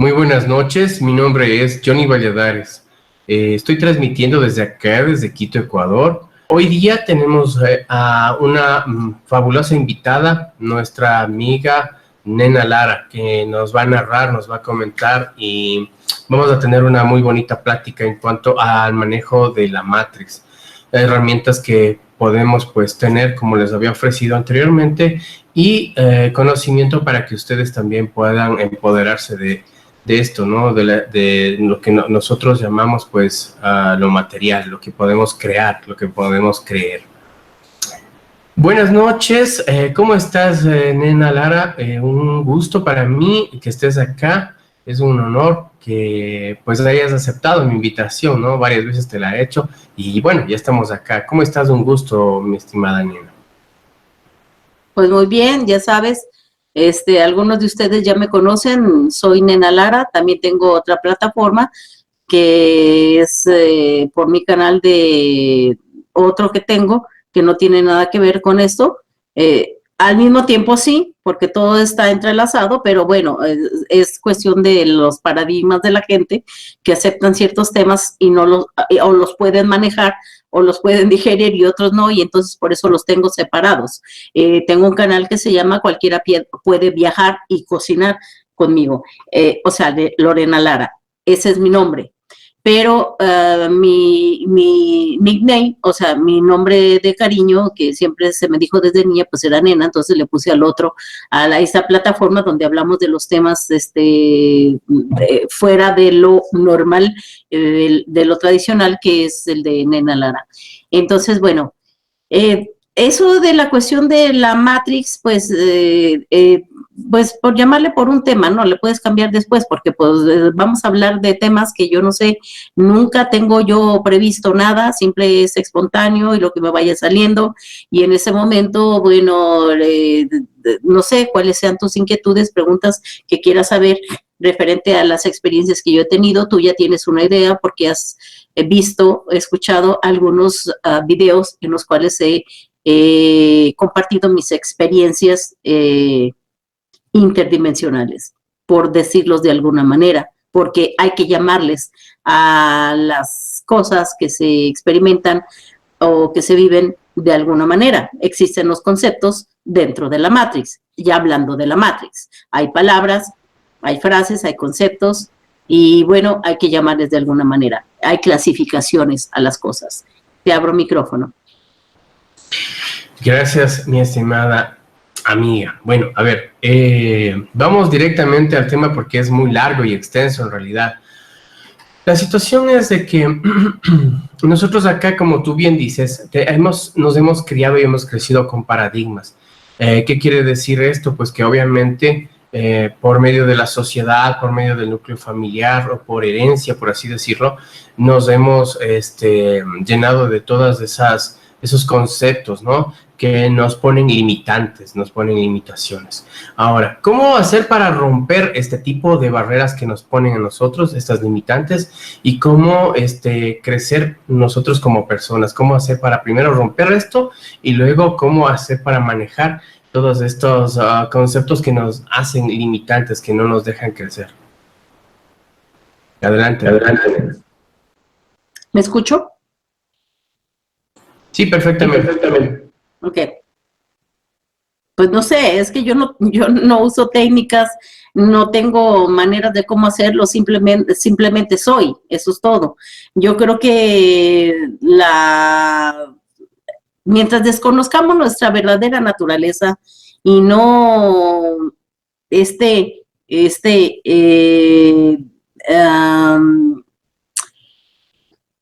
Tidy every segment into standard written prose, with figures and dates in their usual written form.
Muy buenas noches, mi nombre es Johnny Valladares. Estoy transmitiendo desde acá, desde Quito, Ecuador. Hoy día tenemos a una fabulosa invitada, nuestra amiga Nena Lara, que nos va a narrar, nos va a comentar y vamos a tener una muy bonita plática en cuanto al manejo de la Matrix. Herramientas que podemos pues tener, como les había ofrecido anteriormente, y conocimiento para que ustedes también puedan empoderarse de esto, ¿no? De lo que nosotros llamamos, pues, lo material, lo que podemos crear, lo que podemos creer. Buenas noches, ¿cómo estás, Nena Lara? Un gusto para mí que estés acá, es un honor que, pues, hayas aceptado mi invitación, ¿no? Varias veces te la he hecho y, bueno, ya estamos acá. ¿Cómo estás? Un gusto, mi estimada Nena. Pues muy bien, ya sabes, algunos de ustedes ya me conocen, soy Nena Lara, también tengo otra plataforma que es por mi canal de otro que tengo, que no tiene nada que ver con esto. Al mismo tiempo sí, porque todo está entrelazado, pero bueno, es cuestión de los paradigmas de la gente que aceptan ciertos temas y no los, o los pueden manejar o los pueden digerir y otros no, y entonces por eso los tengo separados. Tengo un canal que se llama Cualquiera puede viajar y cocinar conmigo, o sea, de Lorena Lara. Ese es mi nombre. Pero mi nickname, o sea, mi nombre de cariño, que siempre se me dijo desde niña, pues era Nena, entonces le puse al otro, esta plataforma donde hablamos de los temas fuera de lo normal, de lo tradicional, que es el de Nena Lara. Entonces, bueno, eso de la cuestión de la Matrix, pues por llamarle por un tema, ¿no? Le puedes cambiar después, porque pues vamos a hablar de temas que yo no sé, nunca tengo yo previsto nada, siempre es espontáneo y lo que me vaya saliendo, y en ese momento, bueno, no sé cuáles sean tus inquietudes, preguntas que quieras saber referente a las experiencias que yo he tenido. Tú ya tienes una idea porque has visto, escuchado algunos videos en los cuales he compartido mis experiencias interdimensionales, por decirlos de alguna manera, porque hay que llamarles a las cosas que se experimentan o que se viven de alguna manera. Existen los conceptos dentro de la Matrix, ya hablando de la Matrix. Hay palabras, hay frases, hay conceptos, y bueno, hay que llamarles de alguna manera. Hay clasificaciones a las cosas. Te abro micrófono. Gracias, mi estimada amiga. Bueno, a ver, vamos directamente al tema porque es muy largo y extenso en realidad. La situación es de que nosotros acá, como tú bien dices, nos hemos criado y hemos crecido con paradigmas. ¿Qué quiere decir esto? Pues que obviamente por medio de la sociedad, por medio del núcleo familiar o por herencia, por así decirlo, nos hemos llenado de todas esos conceptos, ¿no? Que nos ponen limitantes, nos ponen limitaciones. Ahora, ¿cómo hacer para romper este tipo de barreras que nos ponen a nosotros, estas limitantes, y cómo crecer nosotros como personas? ¿Cómo hacer para primero romper esto y luego cómo hacer para manejar todos estos conceptos que nos hacen limitantes, que no nos dejan crecer? Adelante, adelante. ¿Me escucho? Sí, perfectamente. Ok. Pues no sé, es que yo no uso técnicas, no tengo maneras de cómo hacerlo, simplemente soy, eso es todo. Yo creo que mientras desconozcamos nuestra verdadera naturaleza y no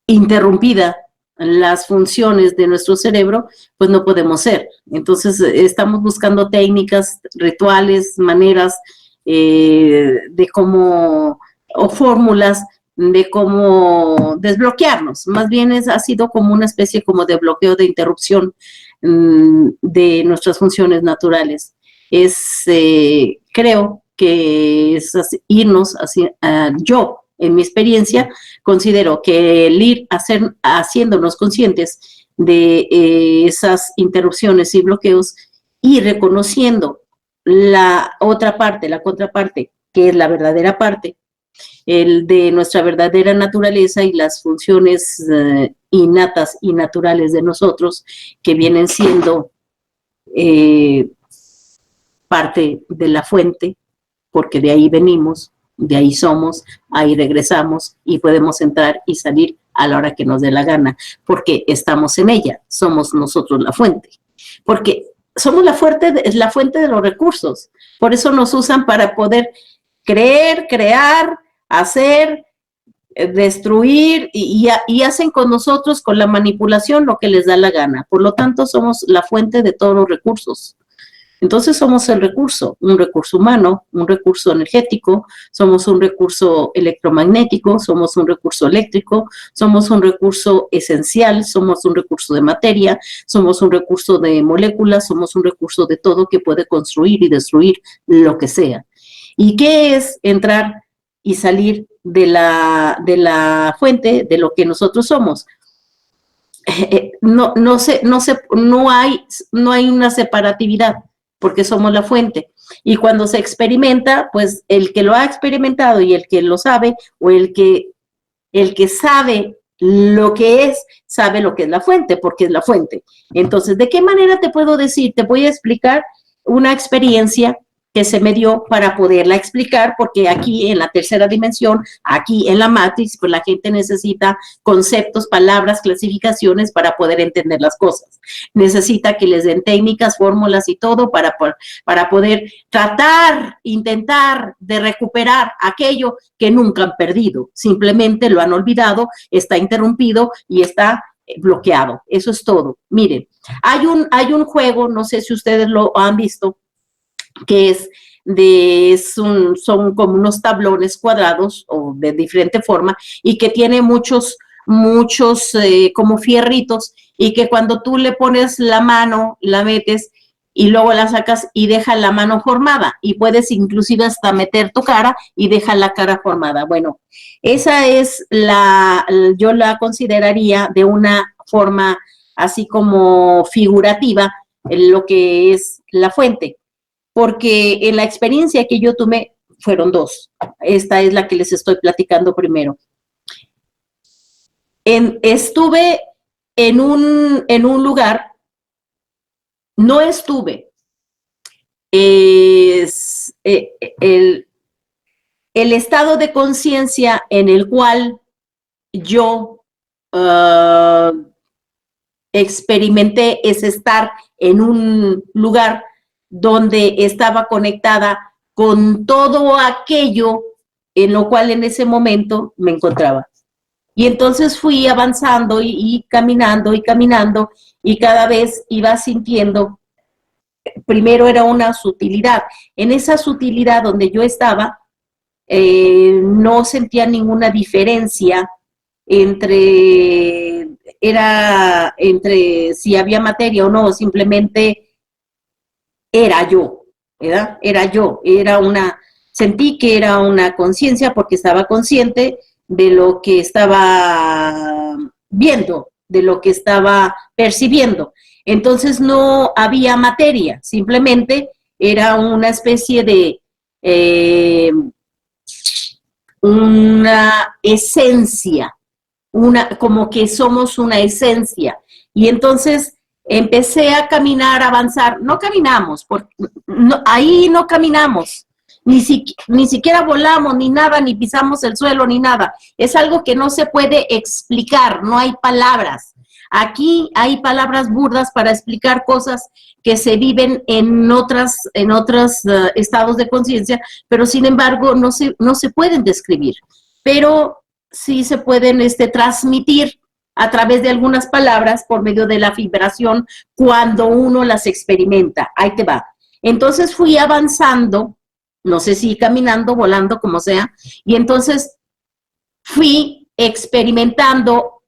interrumpida las funciones de nuestro cerebro, pues no podemos ser. Entonces, estamos buscando técnicas, rituales, maneras de cómo, o fórmulas de cómo desbloquearnos. Más bien ha sido como una especie como de bloqueo, de interrupción de nuestras funciones naturales. Creo que es irnos yo, en mi experiencia, considero que el ir haciéndonos conscientes de esas interrupciones y bloqueos y reconociendo la otra parte, la contraparte, que es la verdadera parte, el de nuestra verdadera naturaleza y las funciones innatas y naturales de nosotros, que vienen siendo parte de la fuente, porque de ahí venimos, de ahí somos, ahí regresamos y podemos entrar y salir a la hora que nos dé la gana, porque estamos en ella, somos nosotros la fuente, porque somos la fuente de los recursos, por eso nos usan para poder creer, crear, hacer, destruir y hacen con nosotros, con la manipulación, lo que les da la gana. Por lo tanto, somos la fuente de todos los recursos. Entonces somos el recurso, un recurso humano, un recurso energético, somos un recurso electromagnético, somos un recurso eléctrico, somos un recurso esencial, somos un recurso de materia, somos un recurso de moléculas, somos un recurso de todo que puede construir y destruir lo que sea. ¿Y qué es entrar y salir de la fuente de lo que nosotros somos? No hay una separatividad, porque somos la fuente. Y cuando se experimenta, pues el que lo ha experimentado y el que lo sabe, o el que sabe lo que es, sabe lo que es la fuente, porque es la fuente. Entonces, ¿de qué manera te puedo decir? Te voy a explicar una experiencia que se me dio para poderla explicar, porque aquí en la tercera dimensión, aquí en la Matrix, pues la gente necesita conceptos, palabras, clasificaciones para poder entender las cosas. Necesita que les den técnicas, fórmulas y todo para poder tratar, intentar de recuperar aquello que nunca han perdido. Simplemente lo han olvidado, está interrumpido y está bloqueado. Eso es todo. Miren, hay un juego, no sé si ustedes lo han visto, que son como unos tablones cuadrados o de diferente forma y que tiene muchos como fierritos, y que cuando tú le pones la mano, la metes y luego la sacas y deja la mano formada, y puedes inclusive hasta meter tu cara y deja la cara formada. Bueno, esa es yo la consideraría de una forma así como figurativa en lo que es la fuente, porque en la experiencia que yo tomé fueron dos. Esta es la que les estoy platicando primero. Estuve en un lugar, no estuve, el estado de conciencia en el cual yo experimenté es estar en un lugar donde estaba conectada con todo aquello en lo cual en ese momento me encontraba. Y entonces fui avanzando y caminando, y cada vez iba sintiendo, primero era una sutilidad. En esa sutilidad donde yo estaba, no sentía ninguna diferencia entre si había materia o no, simplemente era yo, ¿verdad? Sentí que era una conciencia, porque estaba consciente de lo que estaba viendo, de lo que estaba percibiendo. Entonces no había materia, simplemente era una especie de una esencia, como que somos una esencia. Y entonces empecé a caminar, a avanzar. No caminamos, ahí no caminamos, ni siquiera volamos, ni nada, ni pisamos el suelo, ni nada. Es algo que no se puede explicar, no hay palabras. Aquí hay palabras burdas para explicar cosas que se viven en otros estados de conciencia, pero sin embargo no se pueden describir, pero sí se pueden transmitir a través de algunas palabras por medio de la vibración cuando uno las experimenta. Ahí te va. Entonces fui avanzando, no sé si caminando, volando, como sea, y entonces fui experimentando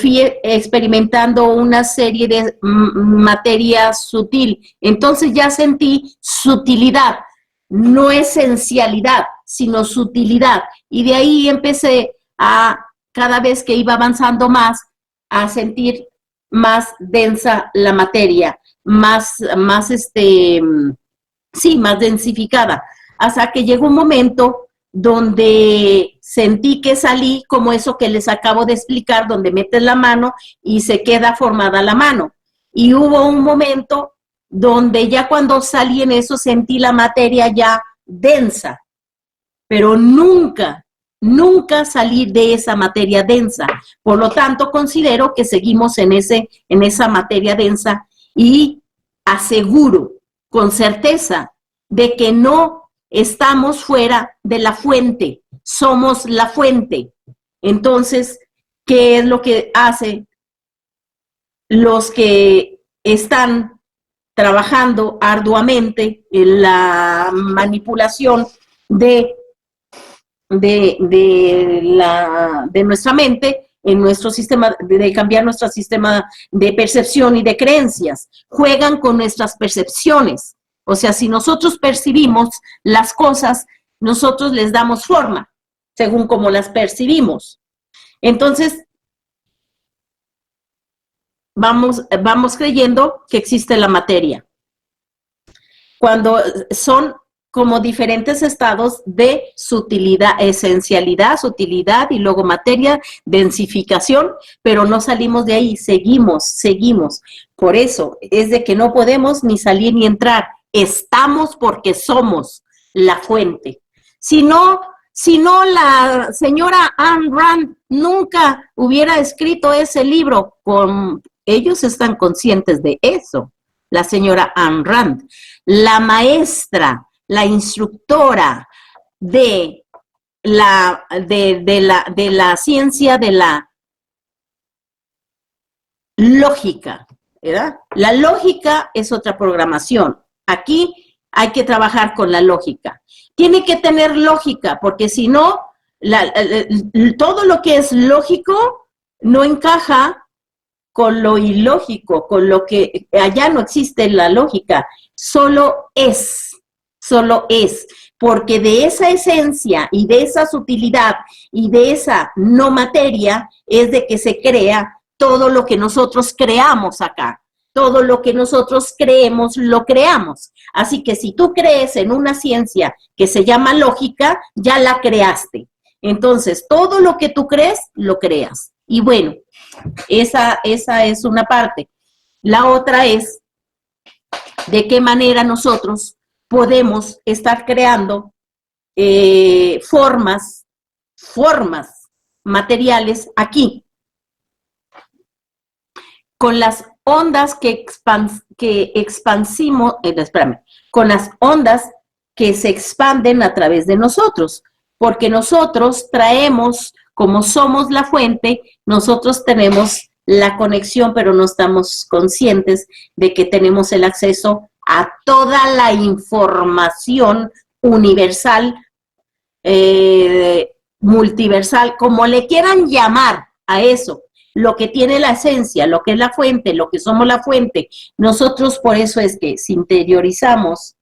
fui experimentando una serie de materia sutil. Entonces ya sentí sutilidad, no esencialidad, sino sutilidad. Y de ahí empecé cada vez que iba avanzando más, a sentir más densa la materia, más densificada, hasta que llegó un momento donde sentí que salí como eso que les acabo de explicar, donde metes la mano y se queda formada la mano. Y hubo un momento donde ya cuando salí en eso sentí la materia ya densa, pero nunca salí de esa materia densa. Por lo tanto, considero que seguimos en esa materia densa y aseguro con certeza de que no estamos fuera de la fuente, somos la fuente. Entonces, ¿qué es lo que hacen los que están trabajando arduamente en la manipulación de nuestra mente, en nuestro sistema, de cambiar nuestro sistema de percepción y de creencias? Juegan con nuestras percepciones. O sea, si nosotros percibimos las cosas, nosotros les damos forma, según como las percibimos. Entonces, vamos creyendo que existe la materia. Cuando son como diferentes estados de sutilidad, esencialidad, sutilidad y luego materia, densificación, pero no salimos de ahí, seguimos. Por eso es de que no podemos ni salir ni entrar, estamos porque somos la fuente. Si no, la señora Ayn Rand nunca hubiera escrito ese libro. Ellos están conscientes de eso. La señora Ayn Rand, la maestra, la instructora de la ciencia de la lógica, ¿verdad? La lógica es otra programación. Aquí hay que trabajar con la lógica. Tiene que tener lógica, porque si no, todo lo que es lógico no encaja con lo ilógico, con lo que allá no existe la lógica, solo es, porque de esa esencia y de esa sutilidad y de esa no materia es de que se crea todo lo que nosotros creamos acá. Todo lo que nosotros creemos, lo creamos. Así que si tú crees en una ciencia que se llama lógica, ya la creaste. Entonces, todo lo que tú crees, lo creas. Y bueno, esa es una parte. La otra es de qué manera nosotros podemos estar creando formas materiales aquí. Con las ondas con las ondas que se expanden a través de nosotros, porque nosotros traemos, como somos la fuente, nosotros tenemos la conexión, pero no estamos conscientes de que tenemos el acceso a toda la información universal, multiversal, como le quieran llamar a eso. Lo que tiene la esencia, lo que es la fuente, lo que somos la fuente. Nosotros por eso es que si interiorizamos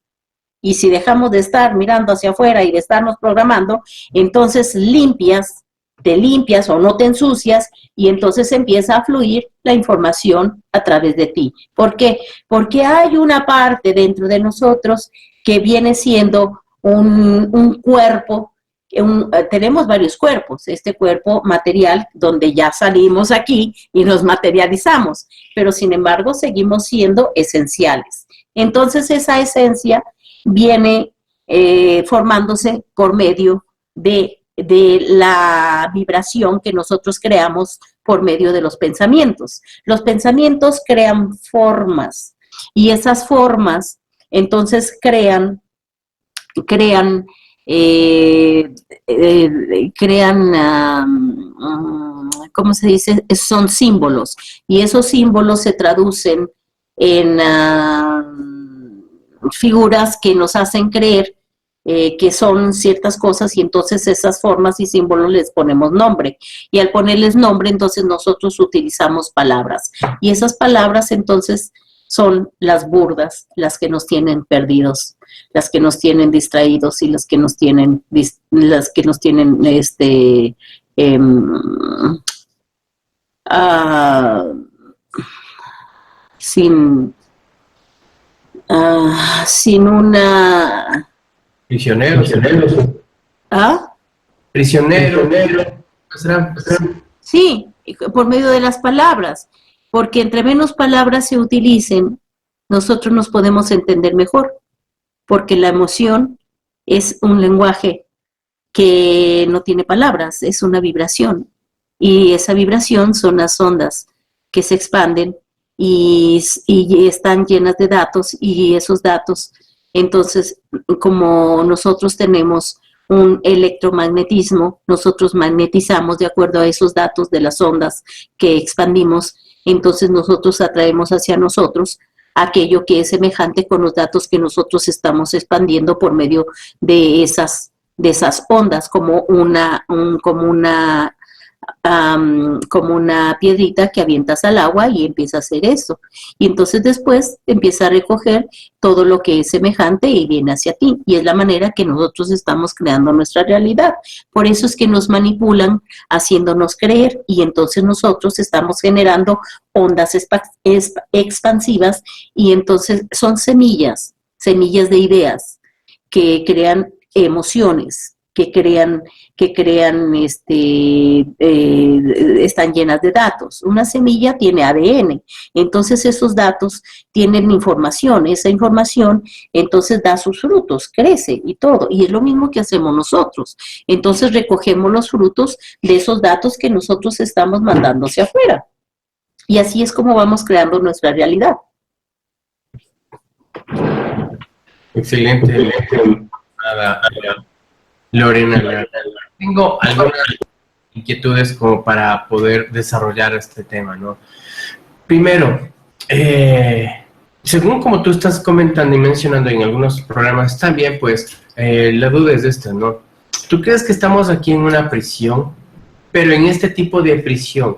y si dejamos de estar mirando hacia afuera y de estarnos programando, entonces te limpias o no te ensucias y entonces empieza a fluir la información a través de ti. ¿Por qué? Porque hay una parte dentro de nosotros que viene siendo un cuerpo. Tenemos varios cuerpos, este cuerpo material donde ya salimos aquí y nos materializamos, pero sin embargo seguimos siendo esenciales. Entonces esa esencia viene formándose por medio de la vibración que nosotros creamos por medio de los pensamientos. Los pensamientos crean formas y esas formas entonces crean ¿cómo se dice? Son símbolos, y esos símbolos se traducen en figuras que nos hacen creer que son ciertas cosas, y entonces esas formas y símbolos les ponemos nombre, y al ponerles nombre entonces nosotros utilizamos palabras, y esas palabras entonces son las burdas, las que nos tienen perdidos, las que nos tienen distraídos y las que nos tienen sin una Prisioneros. ¿Ah? Prisioneros. Sí, por medio de las palabras, porque entre menos palabras se utilicen, nosotros nos podemos entender mejor, porque la emoción es un lenguaje que no tiene palabras, es una vibración, y esa vibración son las ondas que se expanden y están llenas de datos, y esos datos, entonces, como nosotros tenemos un electromagnetismo, nosotros magnetizamos de acuerdo a esos datos de las ondas que expandimos, entonces nosotros atraemos hacia nosotros aquello que es semejante con los datos que nosotros estamos expandiendo por medio de esas ondas, como como una piedrita que avientas al agua y empieza a hacer eso. Y entonces después empieza a recoger todo lo que es semejante y viene hacia ti. Y es la manera que nosotros estamos creando nuestra realidad. Por eso es que nos manipulan haciéndonos creer, y entonces nosotros estamos generando ondas expansivas, y entonces son semillas de ideas que crean emociones, están llenas de datos. Una semilla tiene ADN, entonces esos datos tienen información, esa información entonces da sus frutos, crece y todo, y es lo mismo que hacemos nosotros. Entonces recogemos los frutos de esos datos que nosotros estamos mandando hacia afuera, y así es como vamos creando nuestra realidad. Excelente. Lorena, tengo algunas inquietudes como para poder desarrollar este tema, ¿no? Primero, según como tú estás comentando y mencionando en algunos programas también, pues la duda es esta, ¿no? ¿Tú crees que estamos aquí en una prisión, pero en este tipo de prisión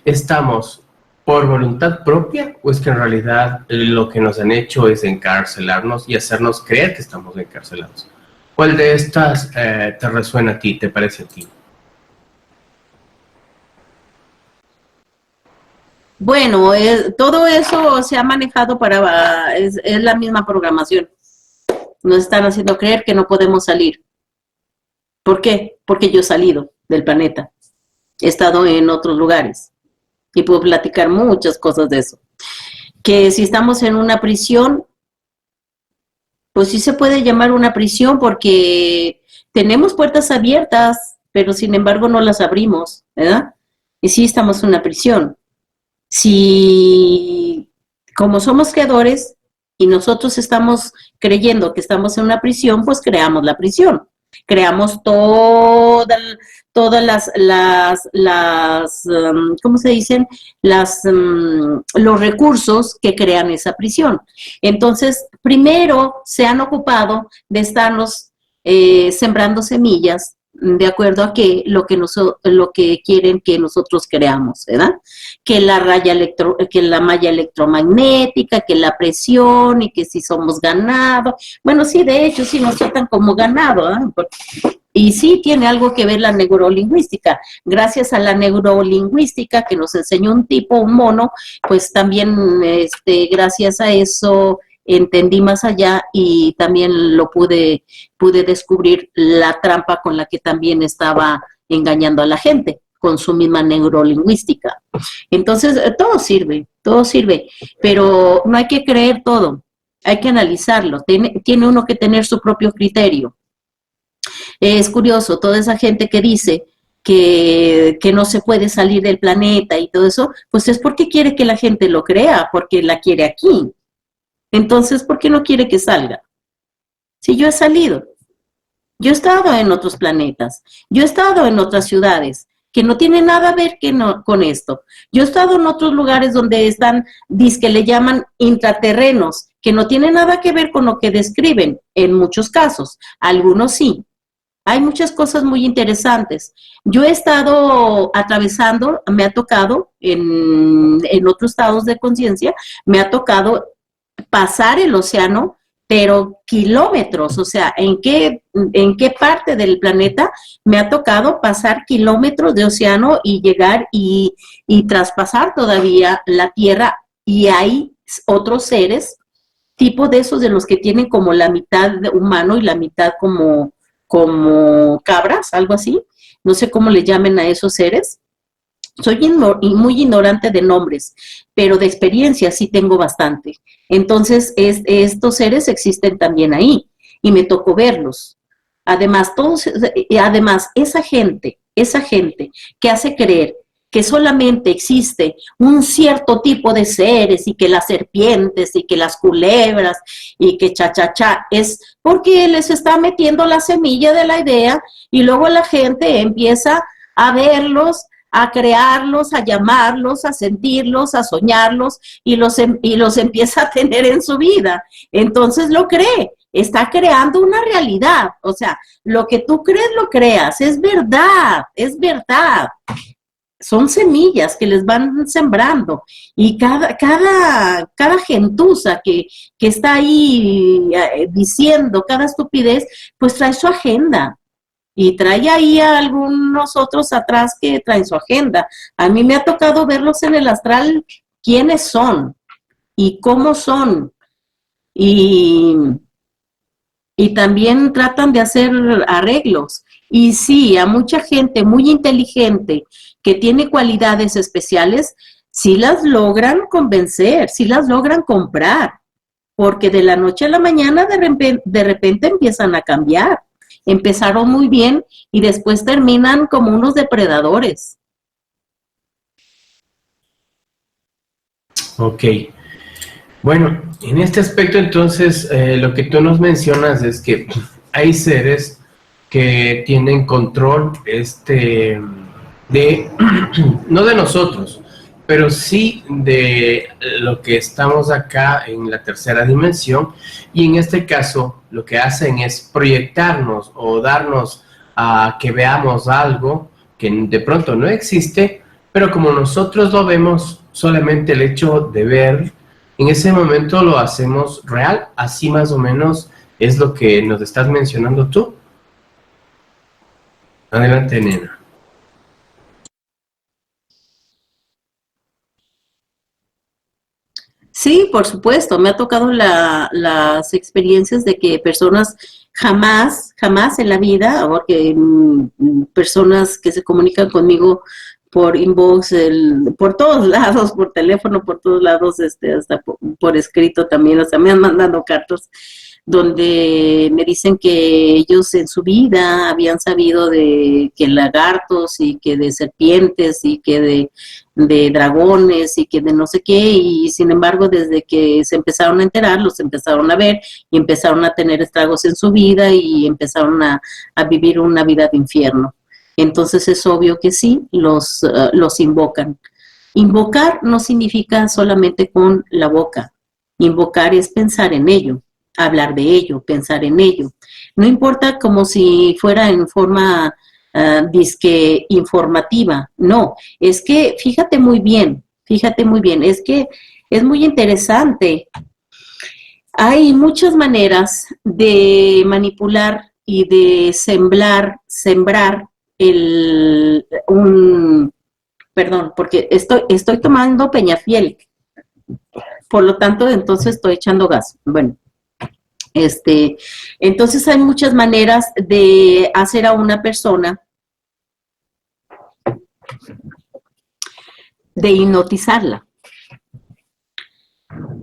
estamos por voluntad propia, o es que en realidad lo que nos han hecho es encarcelarnos y hacernos creer que estamos encarcelados? ¿Cuál de estas te resuena a ti, te parece a ti? Bueno, todo eso se ha manejado es la misma programación. Nos están haciendo creer que no podemos salir. ¿Por qué? Porque yo he salido del planeta. He estado en otros lugares y puedo platicar muchas cosas de eso. Que si estamos en una prisión, pues sí se puede llamar una prisión, porque tenemos puertas abiertas, pero sin embargo no las abrimos, ¿verdad? Y sí estamos en una prisión. Si, como somos creadores y nosotros estamos creyendo que estamos en una prisión, pues creamos la prisión. Creamos todas ¿cómo se dicen? Los recursos que crean esa prisión. Entonces, primero se han ocupado de estarnos sembrando semillas de acuerdo a lo que quieren que nosotros creamos, ¿verdad? Que la malla electromagnética, que la presión, y que si somos ganado. Bueno, sí, de hecho, sí nos tratan como ganado, ¿eh? Y sí tiene algo que ver la neurolingüística. Gracias a la neurolingüística que nos enseñó un mono, pues también gracias a eso entendí más allá, y también lo pude descubrir la trampa con la que también estaba engañando a la gente, con su misma neurolingüística. Entonces, todo sirve, pero no hay que creer todo, hay que analizarlo, tiene uno que tener su propio criterio. Es curioso, toda esa gente que dice que no se puede salir del planeta y todo eso, pues es porque quiere que la gente lo crea, porque la quiere aquí. Entonces, ¿por qué no quiere que salga? Si yo he salido, yo he estado en otros planetas, yo he estado en otras ciudades, que no tienen nada a ver con esto. Yo he estado en otros lugares donde que le llaman intraterrenos, que no tienen nada que ver con lo que describen, en muchos casos, algunos sí. Hay muchas cosas muy interesantes. Yo he estado atravesando, me ha tocado en otros estados de conciencia, me ha tocado pasar el océano, pero kilómetros, o sea, ¿en qué parte del planeta me ha tocado pasar kilómetros de océano y llegar y traspasar todavía la Tierra? Y hay otros seres tipo de esos de los que tienen como la mitad humano y la mitad como cabras, algo así. No sé cómo le llamen a esos seres. Soy muy ignorante de nombres, pero de experiencia sí tengo bastante. Entonces, estos seres existen también ahí y me tocó verlos. Además, esa gente que hace creer que solamente existe un cierto tipo de seres y que las serpientes y que las culebras y que es porque les está metiendo la semilla de la idea y luego la gente empieza a verlos, a crearlos, a llamarlos, a sentirlos, a soñarlos y los empieza a tener en su vida. Entonces lo cree, está creando una realidad. O sea, lo que tú crees lo creas, es verdad, es verdad. Son semillas que les van sembrando y cada gentuza que está ahí diciendo cada estupidez, pues trae su agenda. Y trae ahí a algunos otros atrás que traen su agenda. A mí me ha tocado verlos en el astral, quiénes son y cómo son. Y también tratan de hacer arreglos. Y sí, a mucha gente muy inteligente que tiene cualidades especiales, sí las logran convencer, sí las logran comprar, porque de la noche a la mañana de repente empiezan a cambiar. Empezaron muy bien y después terminan como unos depredadores. Ok. Bueno, en este aspecto entonces lo que tú nos mencionas es que hay seres que tienen control de no de nosotros, pero sí de lo que estamos acá en la tercera dimensión, y en este caso lo que hacen es proyectarnos o darnos a que veamos algo que de pronto no existe, pero como nosotros lo vemos, solamente el hecho de ver, en ese momento lo hacemos real. Así más o menos es lo que nos estás mencionando tú. Adelante, nena. Sí, por supuesto, me ha tocado las experiencias de que personas jamás en la vida, porque personas que se comunican conmigo por inbox, por todos lados, por teléfono, por todos lados, hasta por escrito también, o sea, me han mandado cartas donde me dicen que ellos en su vida habían sabido de que lagartos y que de serpientes y que de dragones y que de no sé qué, y sin embargo desde que se empezaron a enterar, los empezaron a ver y empezaron a tener estragos en su vida y empezaron a vivir una vida de infierno. Entonces es obvio que sí, los invocan. Invocar no significa solamente con la boca. Invocar es pensar en ello, hablar de ello, pensar en ello. No importa como si fuera en forma disque informativa, no, es que fíjate muy bien, es que es muy interesante. Hay muchas maneras de manipular y de sembrar perdón, porque estoy tomando Peñafiel, por lo tanto, entonces estoy echando gas. Bueno, entonces hay muchas maneras de hacer a una persona, de hipnotizarla.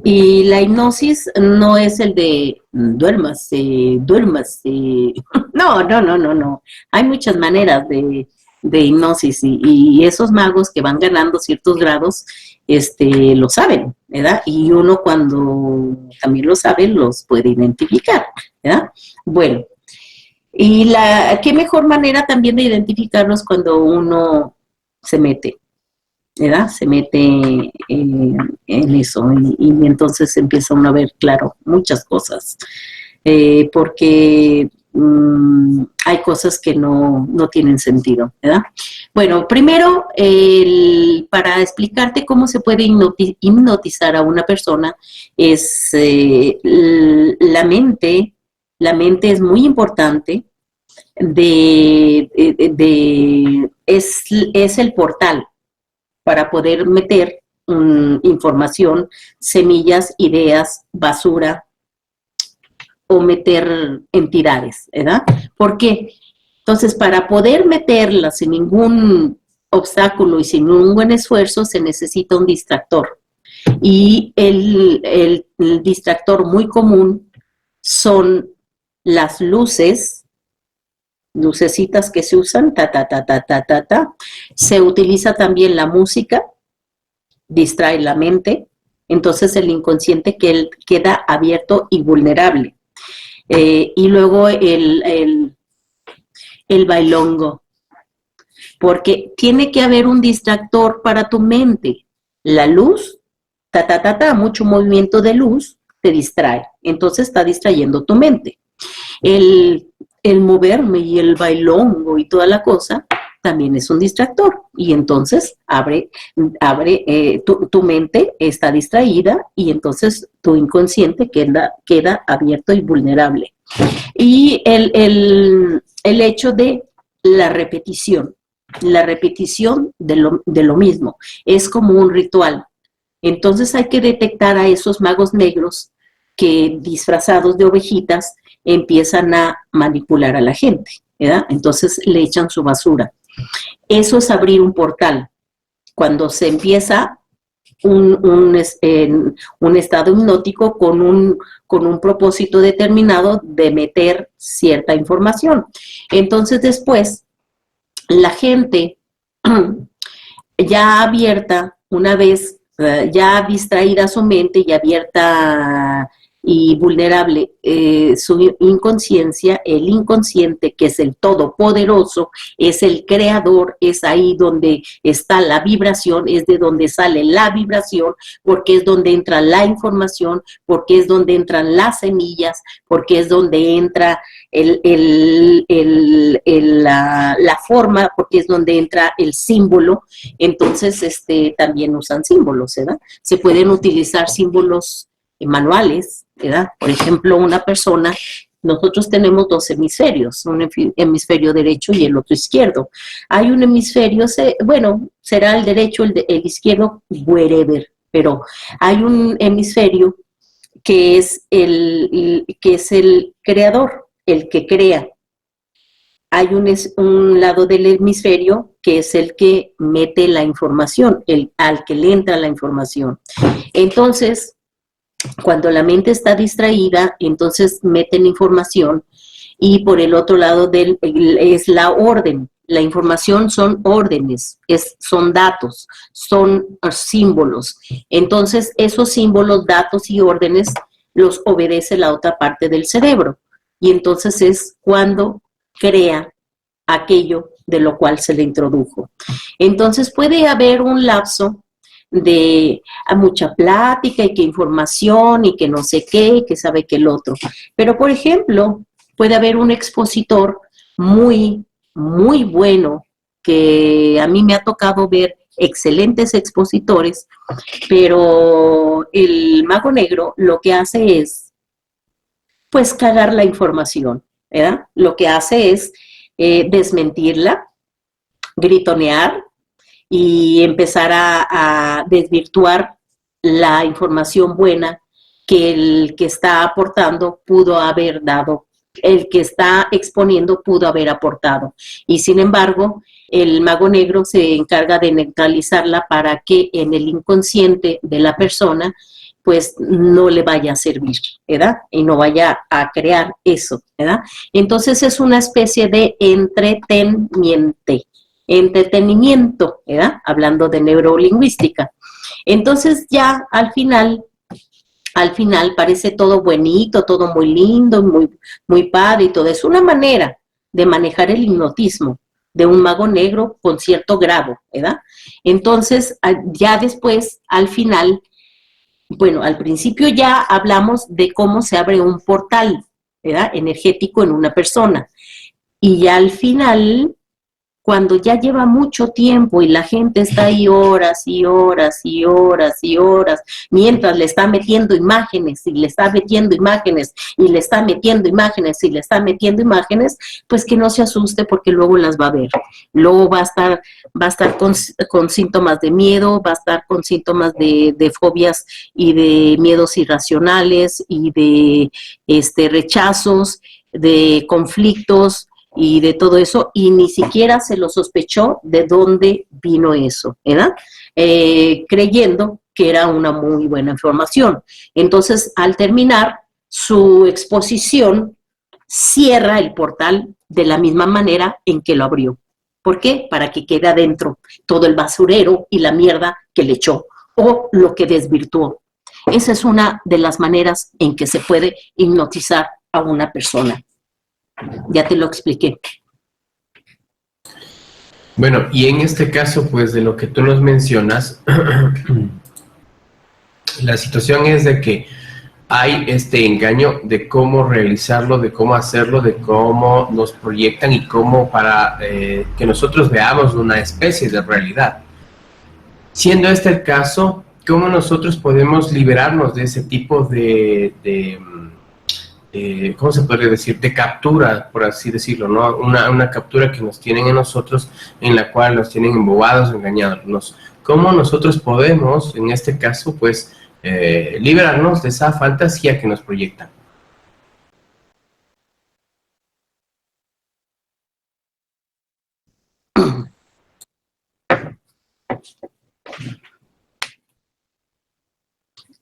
Y la hipnosis no es el de duérmase. No. Hay muchas maneras de hipnosis y esos magos que van ganando ciertos grados, lo saben, ¿verdad? Y uno cuando también lo sabe, los puede identificar, ¿verdad? Bueno, y qué mejor manera también de identificarlos cuando uno se mete, ¿verdad? Se mete en eso y entonces empieza uno a ver, claro, muchas cosas, porque hay cosas que no tienen sentido, ¿verdad? Bueno, primero, para explicarte cómo se puede hipnotizar a una persona, es la mente es muy importante, es el portal para poder meter información, semillas, ideas, basura o meter entidades, ¿verdad? ¿Por qué? Entonces, para poder meterlas sin ningún obstáculo y sin un buen esfuerzo, se necesita un distractor. Y el distractor muy común son las luces, lucecitas que se usan, Se utiliza también la música, distrae la mente, entonces el inconsciente queda abierto y vulnerable. Y luego el bailongo, porque tiene que haber un distractor para tu mente. La luz, mucho movimiento de luz te distrae, entonces está distrayendo tu mente. El moverme y el bailongo y toda la cosa también es un distractor, y entonces tu mente está distraída y entonces tu inconsciente queda abierto y vulnerable. Y el hecho de la repetición de lo mismo, es como un ritual. Entonces hay que detectar a esos magos negros que, disfrazados de ovejitas, empiezan a manipular a la gente, ¿verdad? Entonces le echan su basura. Eso es abrir un portal. Cuando se empieza un estado hipnótico con un propósito determinado de meter cierta información. Entonces después, la gente ya abierta, una vez ya distraída su mente y abierta y vulnerable su inconsciencia, el inconsciente, que es el todopoderoso, es el creador, es ahí donde está la vibración, es de donde sale la vibración, porque es donde entra la información, porque es donde entran las semillas, porque es donde entra la forma, porque es donde entra el símbolo. Entonces también usan símbolos, ¿verdad? Se pueden utilizar símbolos manuales, ¿verdad? Por ejemplo, una persona, nosotros tenemos dos hemisferios, un hemisferio derecho y el otro izquierdo. Hay un hemisferio, será el derecho, el izquierdo, wherever, pero hay un hemisferio que es el creador, el que crea. Hay un lado del hemisferio que es el que mete la información, al que le entra la información. Entonces, cuando la mente está distraída, entonces meten información, y por el otro lado es la orden. La información son órdenes, son datos, son símbolos. Entonces, esos símbolos, datos y órdenes los obedece la otra parte del cerebro. Y entonces es cuando crea aquello de lo cual se le introdujo. Entonces puede haber un lapso de mucha plática y que información y que no sé qué, y que sabe que el otro. Pero, por ejemplo, puede haber un expositor muy, muy bueno, que a mí me ha tocado ver excelentes expositores, pero el mago negro lo que hace es, pues, cagar la información, ¿verdad? Lo que hace es desmentirla, gritonear, y empezar a desvirtuar la información buena que el que está aportando pudo haber dado, el que está exponiendo pudo haber aportado. Y sin embargo, el mago negro se encarga de neutralizarla para que en el inconsciente de la persona pues no le vaya a servir, ¿verdad? Y no vaya a crear eso, ¿verdad? Entonces es una especie de entretenimiento, ¿verdad? Hablando de neurolingüística. Entonces ya al final parece todo bonito, todo muy lindo, muy, muy padre y todo. Es una manera de manejar el hipnotismo de un mago negro con cierto grado, ¿verdad? Entonces ya después, al final, bueno, al principio ya hablamos de cómo se abre un portal, ¿verdad? Energético en una persona. Y ya al final cuando ya lleva mucho tiempo y la gente está ahí horas y horas y horas y horas, mientras le está metiendo imágenes y le está metiendo imágenes y le está metiendo imágenes y le está metiendo imágenes, pues que no se asuste porque luego las va a ver. Luego va a estar con síntomas de miedo, va a estar con síntomas de fobias y de miedos irracionales y de rechazos, de conflictos, y de todo eso, y ni siquiera se lo sospechó de dónde vino eso, ¿verdad? Creyendo que era una muy buena información. Entonces, al terminar su exposición, cierra el portal de la misma manera en que lo abrió. ¿Por qué? Para que quede adentro todo el basurero y la mierda que le echó, o lo que desvirtuó. Esa es una de las maneras en que se puede hipnotizar a una persona. Ya te lo expliqué. Bueno, y en este caso, pues de lo que tú nos mencionas, la situación es de que hay este engaño de cómo realizarlo, de cómo hacerlo, de cómo nos proyectan y cómo para que nosotros veamos una especie de realidad. Siendo este el caso, ¿cómo nosotros podemos liberarnos de ese tipo ¿cómo se podría decir? De captura, por así decirlo, ¿no? Una captura que nos tienen en nosotros, en la cual nos tienen embobados, engañándonos. ¿Cómo nosotros podemos, en este caso, pues, liberarnos de esa fantasía que nos proyectan?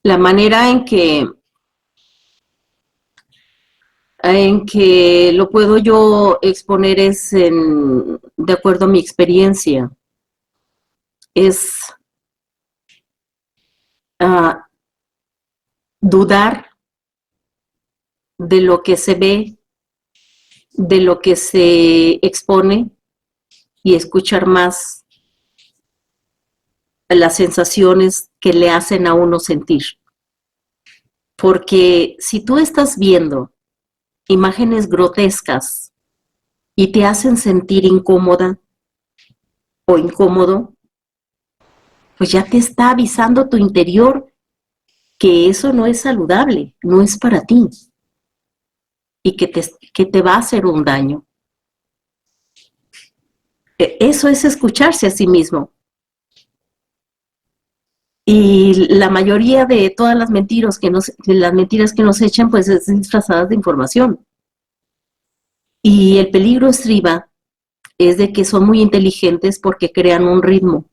La manera en que lo puedo yo exponer es de acuerdo a mi experiencia. Es dudar de lo que se ve, de lo que se expone y escuchar más las sensaciones que le hacen a uno sentir. Porque si tú estás viendo imágenes grotescas y te hacen sentir incómoda o incómodo, pues ya te está avisando tu interior que eso no es saludable, no es para ti y que te va a hacer un daño. Eso es escucharse a sí mismo. Y la mayoría de todas las mentiras que nos echan, pues es disfrazadas de información. Y el peligro estriba es de que son muy inteligentes porque crean un ritmo.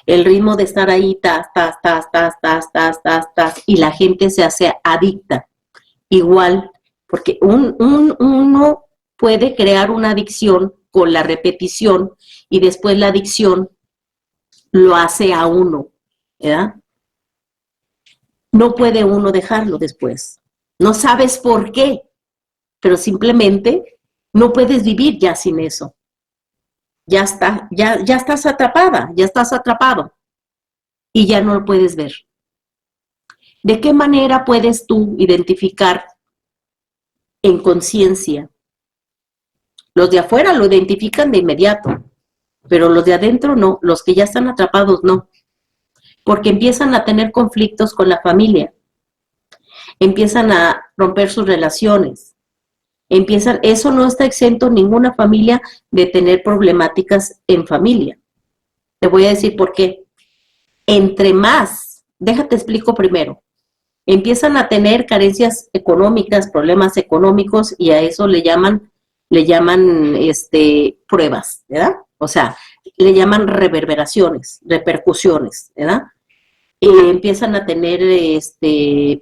El ritmo de estar ahí, tas, y la gente se hace adicta. Igual, porque uno puede crear una adicción con la repetición y después la adicción lo hace a uno, ¿verdad? No puede uno dejarlo después. No sabes por qué, pero simplemente no puedes vivir ya sin eso. Ya estás atrapada, ya estás atrapado y ya no lo puedes ver. ¿De qué manera puedes tú identificar en conciencia? Los de afuera lo identifican de inmediato, pero los de adentro no, los que ya están atrapados no, porque empiezan a tener conflictos con la familia, empiezan a romper sus relaciones, eso no está exento ninguna familia de tener problemáticas en familia. Te voy a decir por qué. Entre más, déjate explico primero, empiezan a tener carencias económicas, problemas económicos, y a eso le llaman pruebas, ¿verdad? O sea, le llaman repercusiones, ¿verdad? Empiezan a tener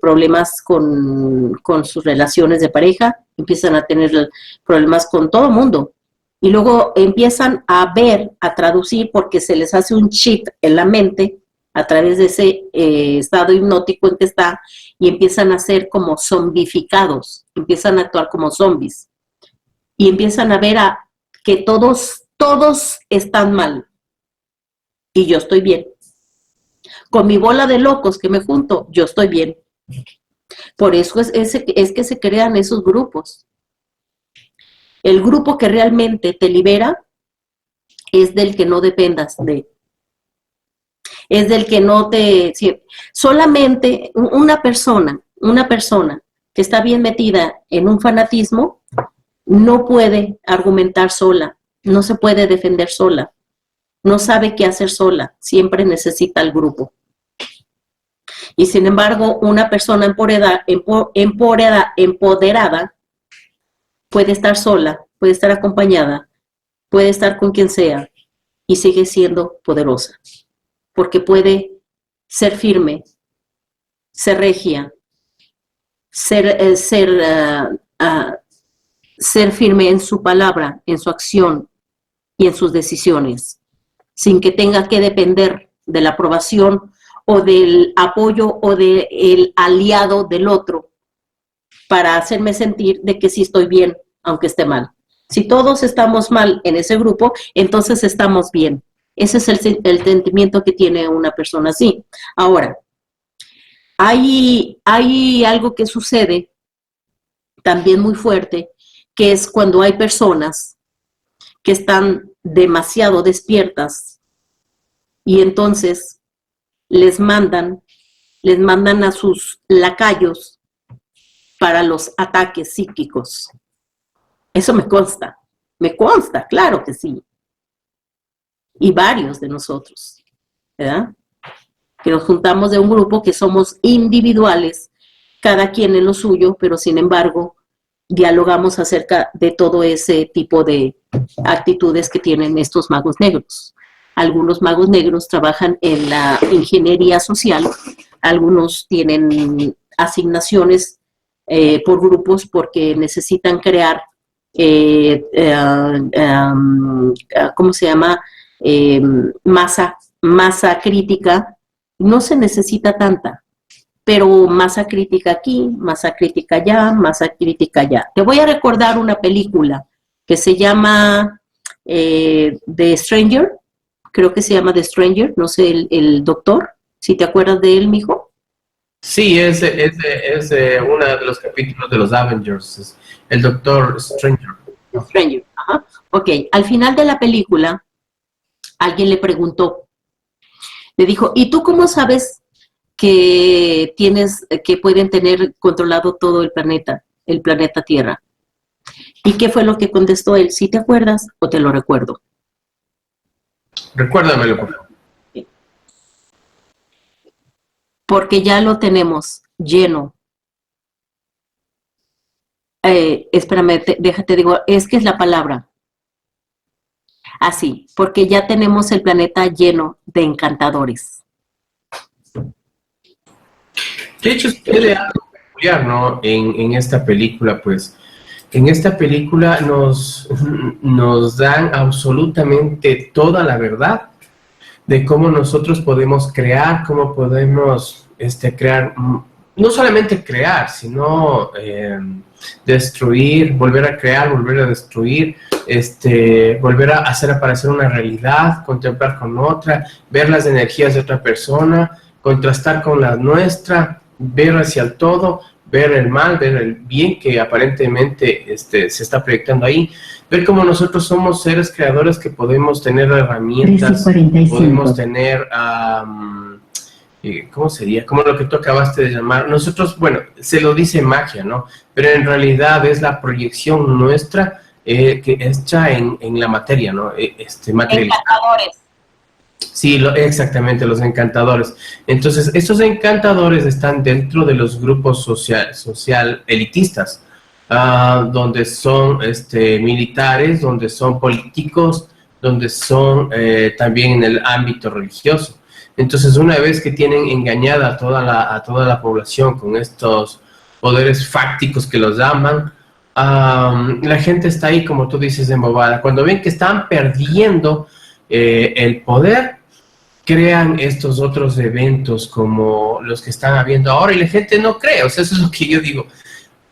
problemas con sus relaciones de pareja, empiezan a tener problemas con todo el mundo, y luego empiezan a ver, a traducir, porque se les hace un chip en la mente a través de ese estado hipnótico en que está, y empiezan a ser como zombificados, empiezan a actuar como zombies, y empiezan a ver que todos están mal, y yo estoy bien. Con mi bola de locos que me junto, yo estoy bien. Por eso es que se crean esos grupos. El grupo que realmente te libera es del que no dependas de. Es del que no te... Solamente una persona que está bien metida en un fanatismo no puede argumentar sola, no se puede defender sola, no sabe qué hacer sola, siempre necesita el grupo. Y sin embargo, una persona empoderada puede estar sola, puede estar acompañada, puede estar con quien sea y sigue siendo poderosa, porque puede ser firme, ser regia, ser firme en su palabra, en su acción y en sus decisiones, sin que tenga que depender de la aprobación o del apoyo o del aliado del otro para hacerme sentir de que sí estoy bien, aunque esté mal. Si todos estamos mal en ese grupo, entonces estamos bien. Ese es el sentimiento que tiene una persona así. Ahora, hay algo que sucede también muy fuerte, que es cuando hay personas que están demasiado despiertas y entonces les mandan a sus lacayos para los ataques psíquicos. Eso me consta, claro que sí. Y varios de nosotros, ¿verdad? Que nos juntamos de un grupo que somos individuales, cada quien en lo suyo, pero sin embargo dialogamos acerca de todo ese tipo de actitudes que tienen estos magos negros. Algunos magos negros trabajan en la ingeniería social, algunos tienen asignaciones por grupos porque necesitan crear, ¿cómo se llama? Masa crítica. No se necesita tanta, pero masa crítica aquí, masa crítica allá, masa crítica allá. Te voy a recordar una película que se llama The Stranger, creo que se llama The Stranger, no sé, el doctor, si te acuerdas de él, mijo. Sí, es uno de los capítulos de los Avengers, el Doctor Stranger. Stranger, ajá. Ok, al final de la película, alguien le preguntó, le dijo, ¿y tú cómo sabes que pueden tener controlado todo el planeta Tierra? ¿Y qué fue lo que contestó él? ¿Sí te acuerdas o te lo recuerdo? Recuérdamelo, por favor. Porque ya lo tenemos lleno. Espérame, déjate digo, es que es la palabra. Así, porque ya tenemos el planeta lleno de encantadores. De hecho, sucede algo peculiar, ¿no? En esta película, pues, en esta película nos dan absolutamente toda la verdad de cómo nosotros podemos crear, cómo podemos crear, no solamente crear, sino destruir, volver a crear, volver a destruir, volver a hacer aparecer una realidad, contemplar con otra, ver las energías de otra persona, contrastar con la nuestra, ver hacia el todo, ver el mal, ver el bien que aparentemente se está proyectando ahí, ver cómo nosotros somos seres creadores que podemos tener herramientas, podemos tener, ¿cómo sería? Como lo que tú acabaste de llamar. Nosotros, bueno, se lo dice magia, ¿no? Pero en realidad es la proyección nuestra que hecha en la materia, ¿no? Encantadores. Sí, exactamente, los encantadores. Entonces, estos encantadores están dentro de los grupos social elitistas, donde son militares, donde son políticos, donde son también en el ámbito religioso. Entonces, una vez que tienen engañada a toda la población con estos poderes fácticos que los llaman, la gente está ahí, como tú dices, embobada. Cuando ven que están perdiendo el poder, crean estos otros eventos como los que están habiendo ahora y la gente no cree. O sea, eso es lo que yo digo.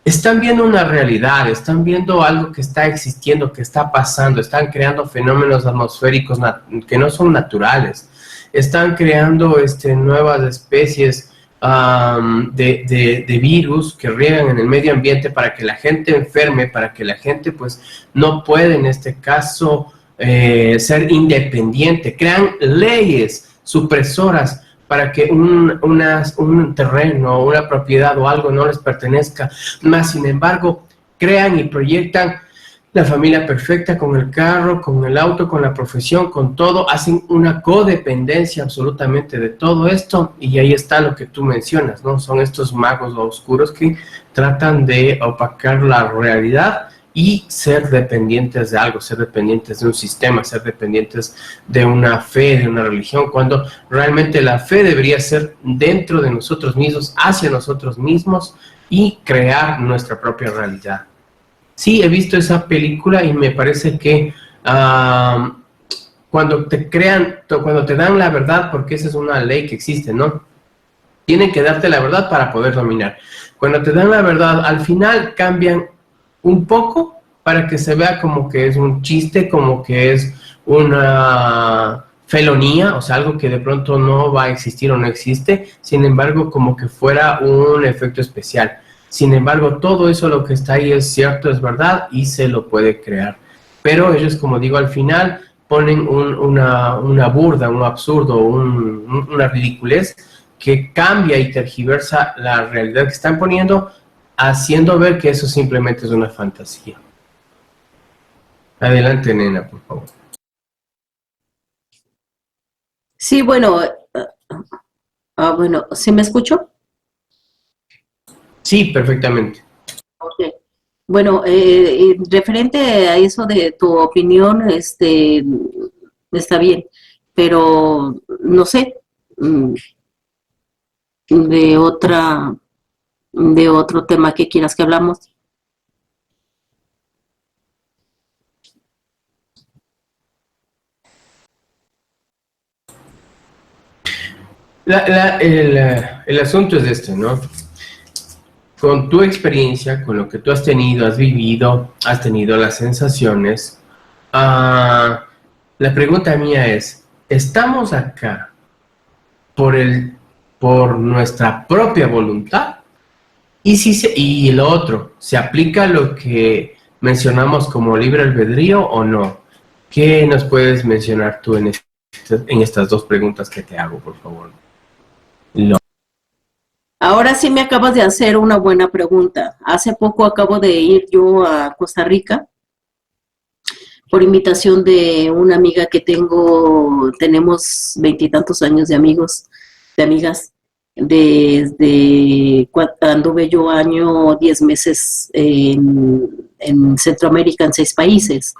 Están viendo una realidad, están viendo algo que está existiendo, que está pasando, están creando fenómenos atmosféricos que no son naturales, están creando nuevas especies de virus que riegan en el medio ambiente para que la gente enferme, para que la gente pues no puede en este caso ser independiente. Crean leyes supresoras para que un terreno, una propiedad o algo no les pertenezca, más sin embargo crean y proyectan la familia perfecta con el carro, con el auto, con la profesión, con todo, hacen una codependencia absolutamente de todo esto, y ahí está lo que tú mencionas, ¿no? Son estos magos oscuros que tratan de opacar la realidad y ser dependientes de algo, ser dependientes de un sistema, ser dependientes de una fe, de una religión, cuando realmente la fe debería ser dentro de nosotros mismos, hacia nosotros mismos, y crear nuestra propia realidad. Sí, he visto esa película y me parece que cuando cuando te dan la verdad, porque esa es una ley que existe, ¿no? Tienen que darte la verdad para poder dominar. Cuando te dan la verdad, al final cambian un poco para que se vea como que es un chiste, como que es una felonía, o sea, algo que de pronto no va a existir o no existe, sin embargo, como que fuera un efecto especial. Sin embargo, todo eso lo que está ahí es cierto, es verdad y se lo puede crear. Pero ellos, como digo, al final ponen una burda, un absurdo, una ridiculez que cambia y tergiversa la realidad que están poniendo, haciendo ver que eso simplemente es una fantasía. Adelante, nena, por favor. Sí, bueno, bueno, ¿sí me escucho? Sí, perfectamente. Ok. Bueno, referente a eso de tu opinión, está bien, pero no sé, de de otro tema que quieras que hablamos. El asunto es este, ¿no? Con tu experiencia, con lo que tú has tenido, has vivido, has tenido las sensaciones, la pregunta mía es, ¿estamos acá por nuestra propia voluntad? Y lo otro, ¿se aplica lo que mencionamos como libre albedrío o no? ¿Qué nos puedes mencionar tú en estas dos preguntas que te hago, por favor? Ahora sí me acabas de hacer una buena pregunta. Hace poco acabo de ir yo a Costa Rica por invitación de una amiga que tenemos 20 y tantos años de amigos, de amigas, desde cuando anduve yo año 10 meses en Centroamérica, en 6 países.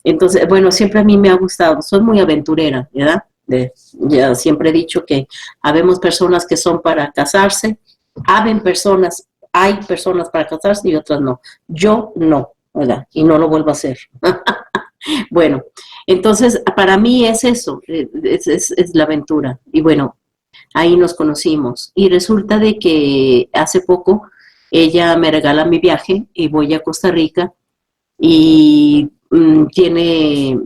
Entonces, bueno, siempre a mí me ha gustado, soy muy aventurera, ¿verdad? Ya siempre he dicho que habemos personas que son para casarse, hay personas para casarse y otras no. Yo no, ¿verdad? Y no lo vuelvo a hacer. Bueno, entonces para mí es eso, es la aventura. Y bueno, ahí nos conocimos. Y resulta de que hace poco ella me regala mi viaje y voy a Costa Rica y tiene,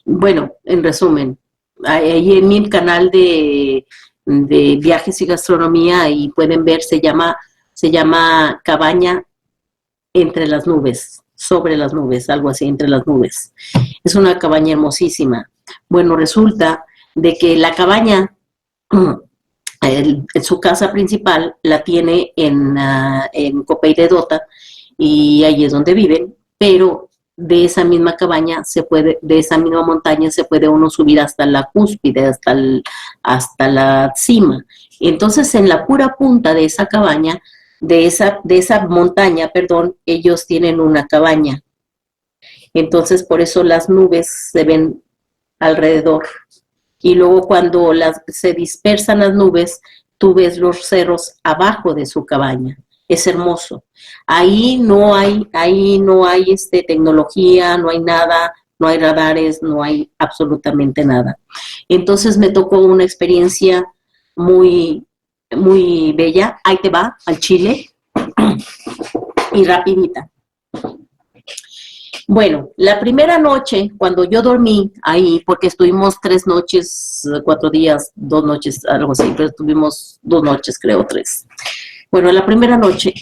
bueno, en resumen, ahí en mi canal de viajes y gastronomía, y pueden ver, se llama Cabaña entre las nubes, sobre las nubes, algo así, entre las nubes. Es una cabaña hermosísima. Bueno, resulta de que la cabaña, su casa principal la tiene en Copey de Dota, y ahí es donde viven, pero de esa misma cabaña de esa misma montaña se puede uno subir hasta la cúspide, hasta la cima. Entonces, en la pura punta de esa cabaña, de esa montaña, perdón, ellos tienen una cabaña. Entonces, por eso las nubes se ven alrededor. Y luego cuando se dispersan las nubes, tú ves los cerros abajo de su cabaña. Es hermoso. Ahí no hay tecnología, no hay nada, no hay radares, no hay absolutamente nada. Entonces me tocó una experiencia muy, muy bella. Ahí te va, al Chile, y rapidita. Bueno, la primera noche, cuando yo dormí ahí, porque estuvimos 3 noches, 4 días, 2 noches, algo así, pero estuvimos 2 noches, creo, 3. Bueno, la primera noche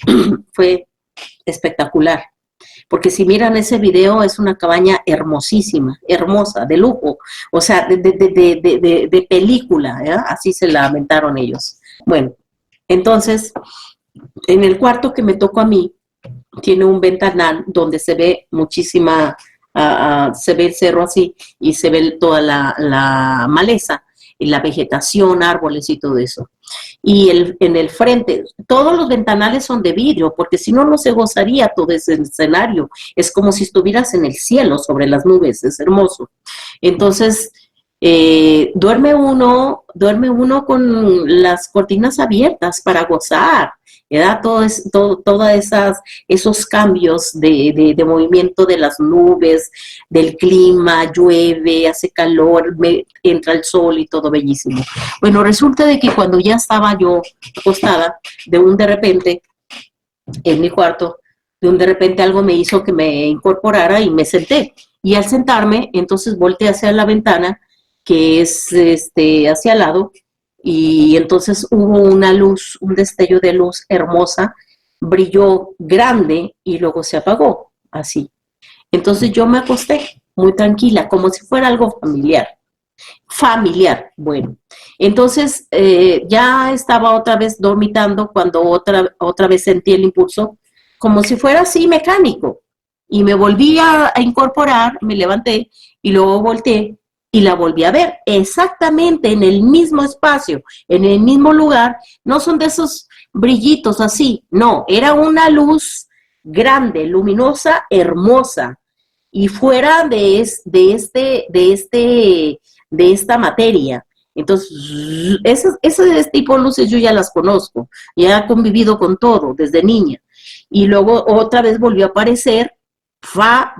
fue espectacular, porque si miran ese video, es una cabaña hermosísima, hermosa, de lujo, o sea, de película, ¿eh? Así se la aventaron ellos. Bueno, entonces, en el cuarto que me tocó a mí, tiene un ventanal donde se ve muchísima, se ve el cerro así, y se ve toda la maleza, y la vegetación, árboles y todo eso. Y en el frente, todos los ventanales son de vidrio, porque si no, no se gozaría todo ese escenario. Es como si estuvieras en el cielo, sobre las nubes, es hermoso. Entonces, duerme uno con las cortinas abiertas para gozar, ¿verdad? Todos esos cambios de movimiento de las nubes, del clima, llueve, hace calor, entra el sol y todo bellísimo. Bueno, resulta de que cuando ya estaba yo acostada, de repente, en mi cuarto, de repente algo me hizo que me incorporara y me senté. Y al sentarme, entonces volteé hacia la ventana, que es hacia el lado, y entonces hubo una luz, un destello de luz hermosa, brilló grande y luego se apagó, así. Entonces yo me acosté muy tranquila, como si fuera algo familiar. Bueno. Entonces ya estaba otra vez dormitando cuando otra vez sentí el impulso, como si fuera así mecánico. Y me volví a incorporar, me levanté y luego volteé y la volví a ver exactamente en el mismo espacio, en el mismo lugar. No son de esos brillitos así, no, era una luz grande, luminosa, hermosa, y fuera de esta materia. Entonces, ese tipo de luces yo ya las conozco, ya he convivido con todo desde niña. Y luego otra vez volvió a aparecer,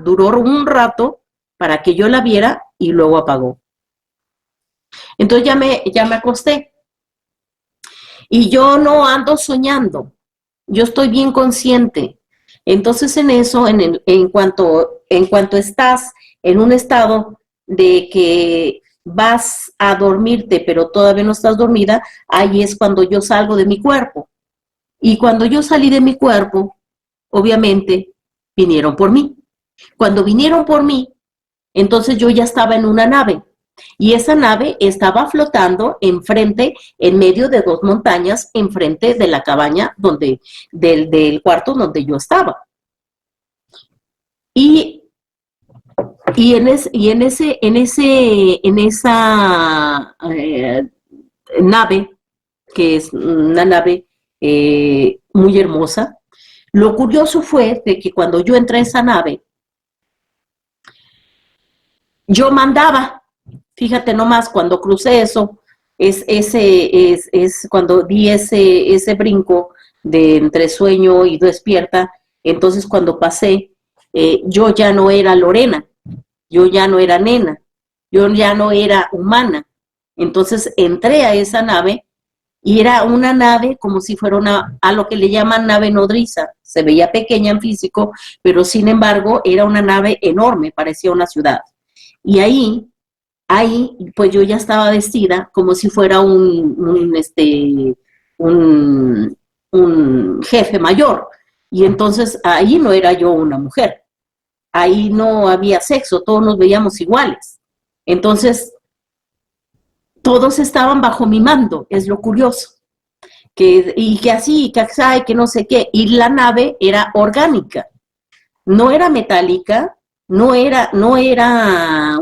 duró un rato para que yo la viera y luego apagó. Entonces ya me acosté. Y yo no ando soñando, yo estoy bien consciente. Entonces en eso, en cuanto estás en un estado de que vas a dormirte, pero todavía no estás dormida, ahí es cuando yo salgo de mi cuerpo. Y cuando yo salí de mi cuerpo, obviamente, vinieron por mí. Cuando vinieron por mí, entonces yo ya estaba en una nave. Y esa nave estaba flotando enfrente, en medio de 2 montañas, enfrente de la cabaña del cuarto donde yo estaba. Y en esa nave, que es una nave muy hermosa, lo curioso fue de que cuando yo entré a esa nave, yo mandaba. Fíjate nomás, cuando crucé eso, es cuando di ese brinco de entre sueño y despierta. Entonces cuando pasé, yo ya no era Lorena, yo ya no era nena, yo ya no era humana. Entonces entré a esa nave y era una nave como si fuera a lo que le llaman nave nodriza. Se veía pequeña en físico, pero sin embargo era una nave enorme, parecía una ciudad. Y ahí, pues yo ya estaba vestida como si fuera un jefe mayor. Y entonces ahí no era yo una mujer. Ahí no había sexo, todos nos veíamos iguales. Entonces, todos estaban bajo mi mando, es lo curioso. Que no sé qué. Y la nave era orgánica, no era metálica, no era una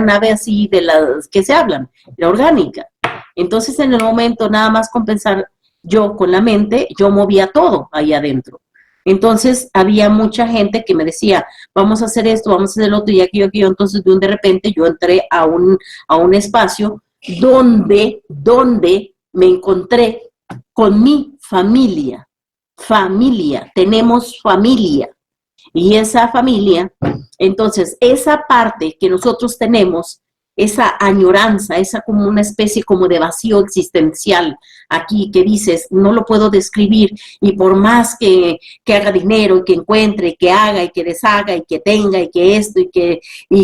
nave así de las que se hablan, era orgánica. Entonces, en el momento, nada más con pensar yo con la mente, yo movía todo ahí adentro. Entonces, había mucha gente que me decía, vamos a hacer esto, vamos a hacer lo otro y aquello. Entonces, de repente, yo entré a un espacio donde me encontré con mi familia. Tenemos familia. Y esa familia, entonces, esa parte que nosotros tenemos, esa añoranza, esa como una especie como de vacío existencial aquí que dices, no lo puedo describir, y por más que haga dinero, y que encuentre, y que haga, y que deshaga, y que tenga, y que esto, y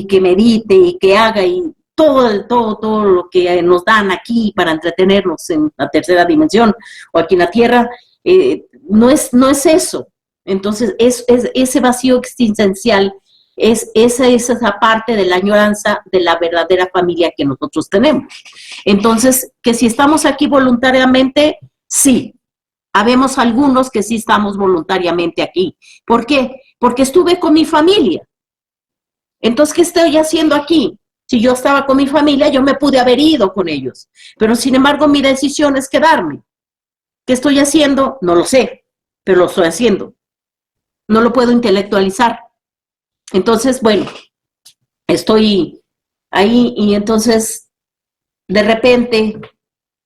que medite, y que haga, y todo lo que nos dan aquí para entretenernos en la tercera dimensión, o aquí en la Tierra, no es eso. Entonces, es ese vacío existencial, es esa parte de la añoranza de la verdadera familia que nosotros tenemos. Entonces, que si estamos aquí voluntariamente, sí. Habemos algunos que sí estamos voluntariamente aquí. ¿Por qué? Porque estuve con mi familia. Entonces, ¿qué estoy haciendo aquí? Si yo estaba con mi familia, yo me pude haber ido con ellos. Pero, sin embargo, mi decisión es quedarme. ¿Qué estoy haciendo? No lo sé, pero lo estoy haciendo. No lo puedo intelectualizar. Entonces, bueno, estoy ahí y entonces de repente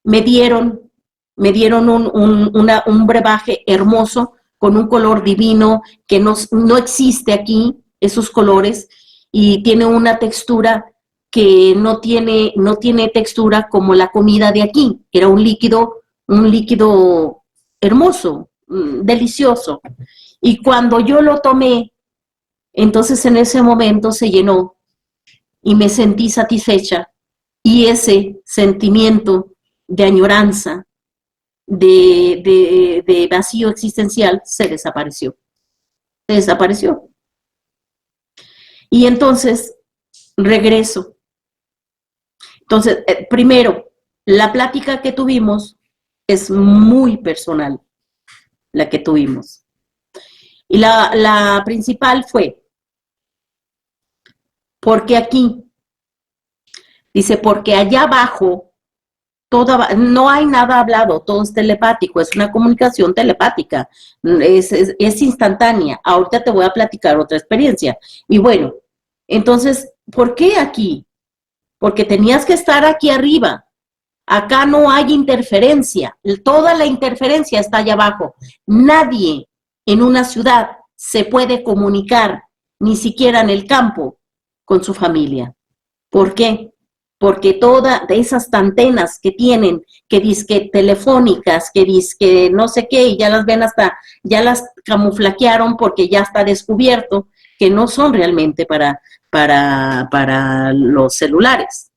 me dieron un brebaje hermoso con un color divino que no existe aquí, esos colores, y tiene una textura que no tiene textura como la comida de aquí. Era un líquido hermoso, delicioso. Y cuando yo lo tomé, entonces en ese momento se llenó y me sentí satisfecha, y ese sentimiento de añoranza, de vacío existencial se desapareció. Y entonces regreso. Entonces, primero, la plática que tuvimos es muy personal, la que tuvimos. Y la principal fue, ¿por qué aquí? Dice, porque allá abajo no hay nada hablado, todo es telepático, es una comunicación telepática, es instantánea. Ahorita te voy a platicar otra experiencia. Y bueno, entonces, ¿por qué aquí? Porque tenías que estar aquí arriba. Acá no hay interferencia, toda la interferencia está allá abajo. Nadie en una ciudad se puede comunicar, ni siquiera en el campo, con su familia. ¿Por qué? Porque todas esas antenas que tienen, que dizque telefónicas, que dizque no sé qué, y ya las ven ya las camuflaquearon porque ya está descubierto que no son realmente para los celulares.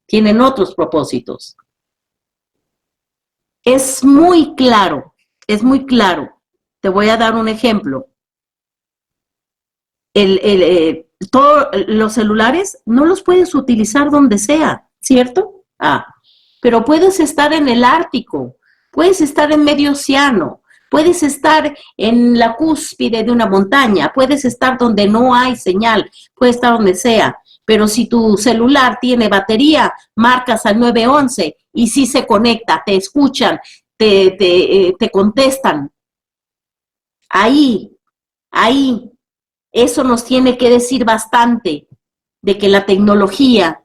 Tienen otros propósitos. Es muy claro. Te voy a dar un ejemplo. Todos los celulares no los puedes utilizar donde sea, ¿cierto? Pero puedes estar en el Ártico, puedes estar en medio océano, puedes estar en la cúspide de una montaña, puedes estar donde no hay señal, puedes estar donde sea, pero si tu celular tiene batería, marcas al 911 y si se conecta, te escuchan, te contestan. Ahí, eso nos tiene que decir bastante de que la tecnología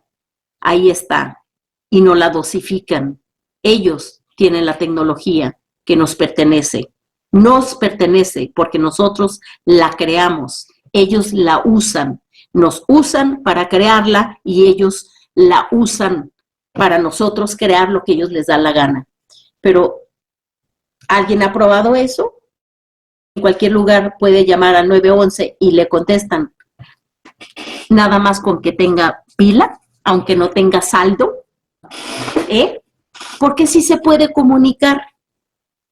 ahí está y no la dosifican. Ellos tienen la tecnología que nos pertenece porque nosotros la creamos. Ellos la usan, nos usan para crearla y ellos la usan para nosotros crear lo que ellos les da la gana. Pero, ¿alguien ha probado eso? En cualquier lugar puede llamar al 911 y le contestan, nada más con que tenga pila, aunque no tenga saldo. ¿Por qué sí se puede comunicar?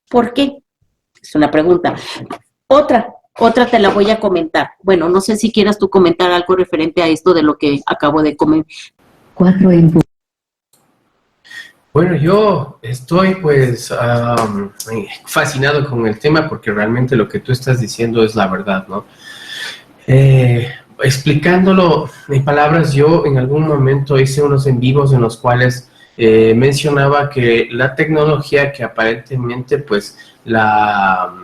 ¿Por qué? Es una pregunta. Otra te la voy a comentar. Bueno, no sé si quieras tú comentar algo referente a esto de lo que acabo de comentar. 4 en punto. Bueno, yo estoy pues fascinado con el tema porque realmente lo que tú estás diciendo es la verdad, ¿no? Explicándolo en palabras, yo en algún momento hice unos en vivos en los cuales mencionaba que la tecnología que aparentemente pues la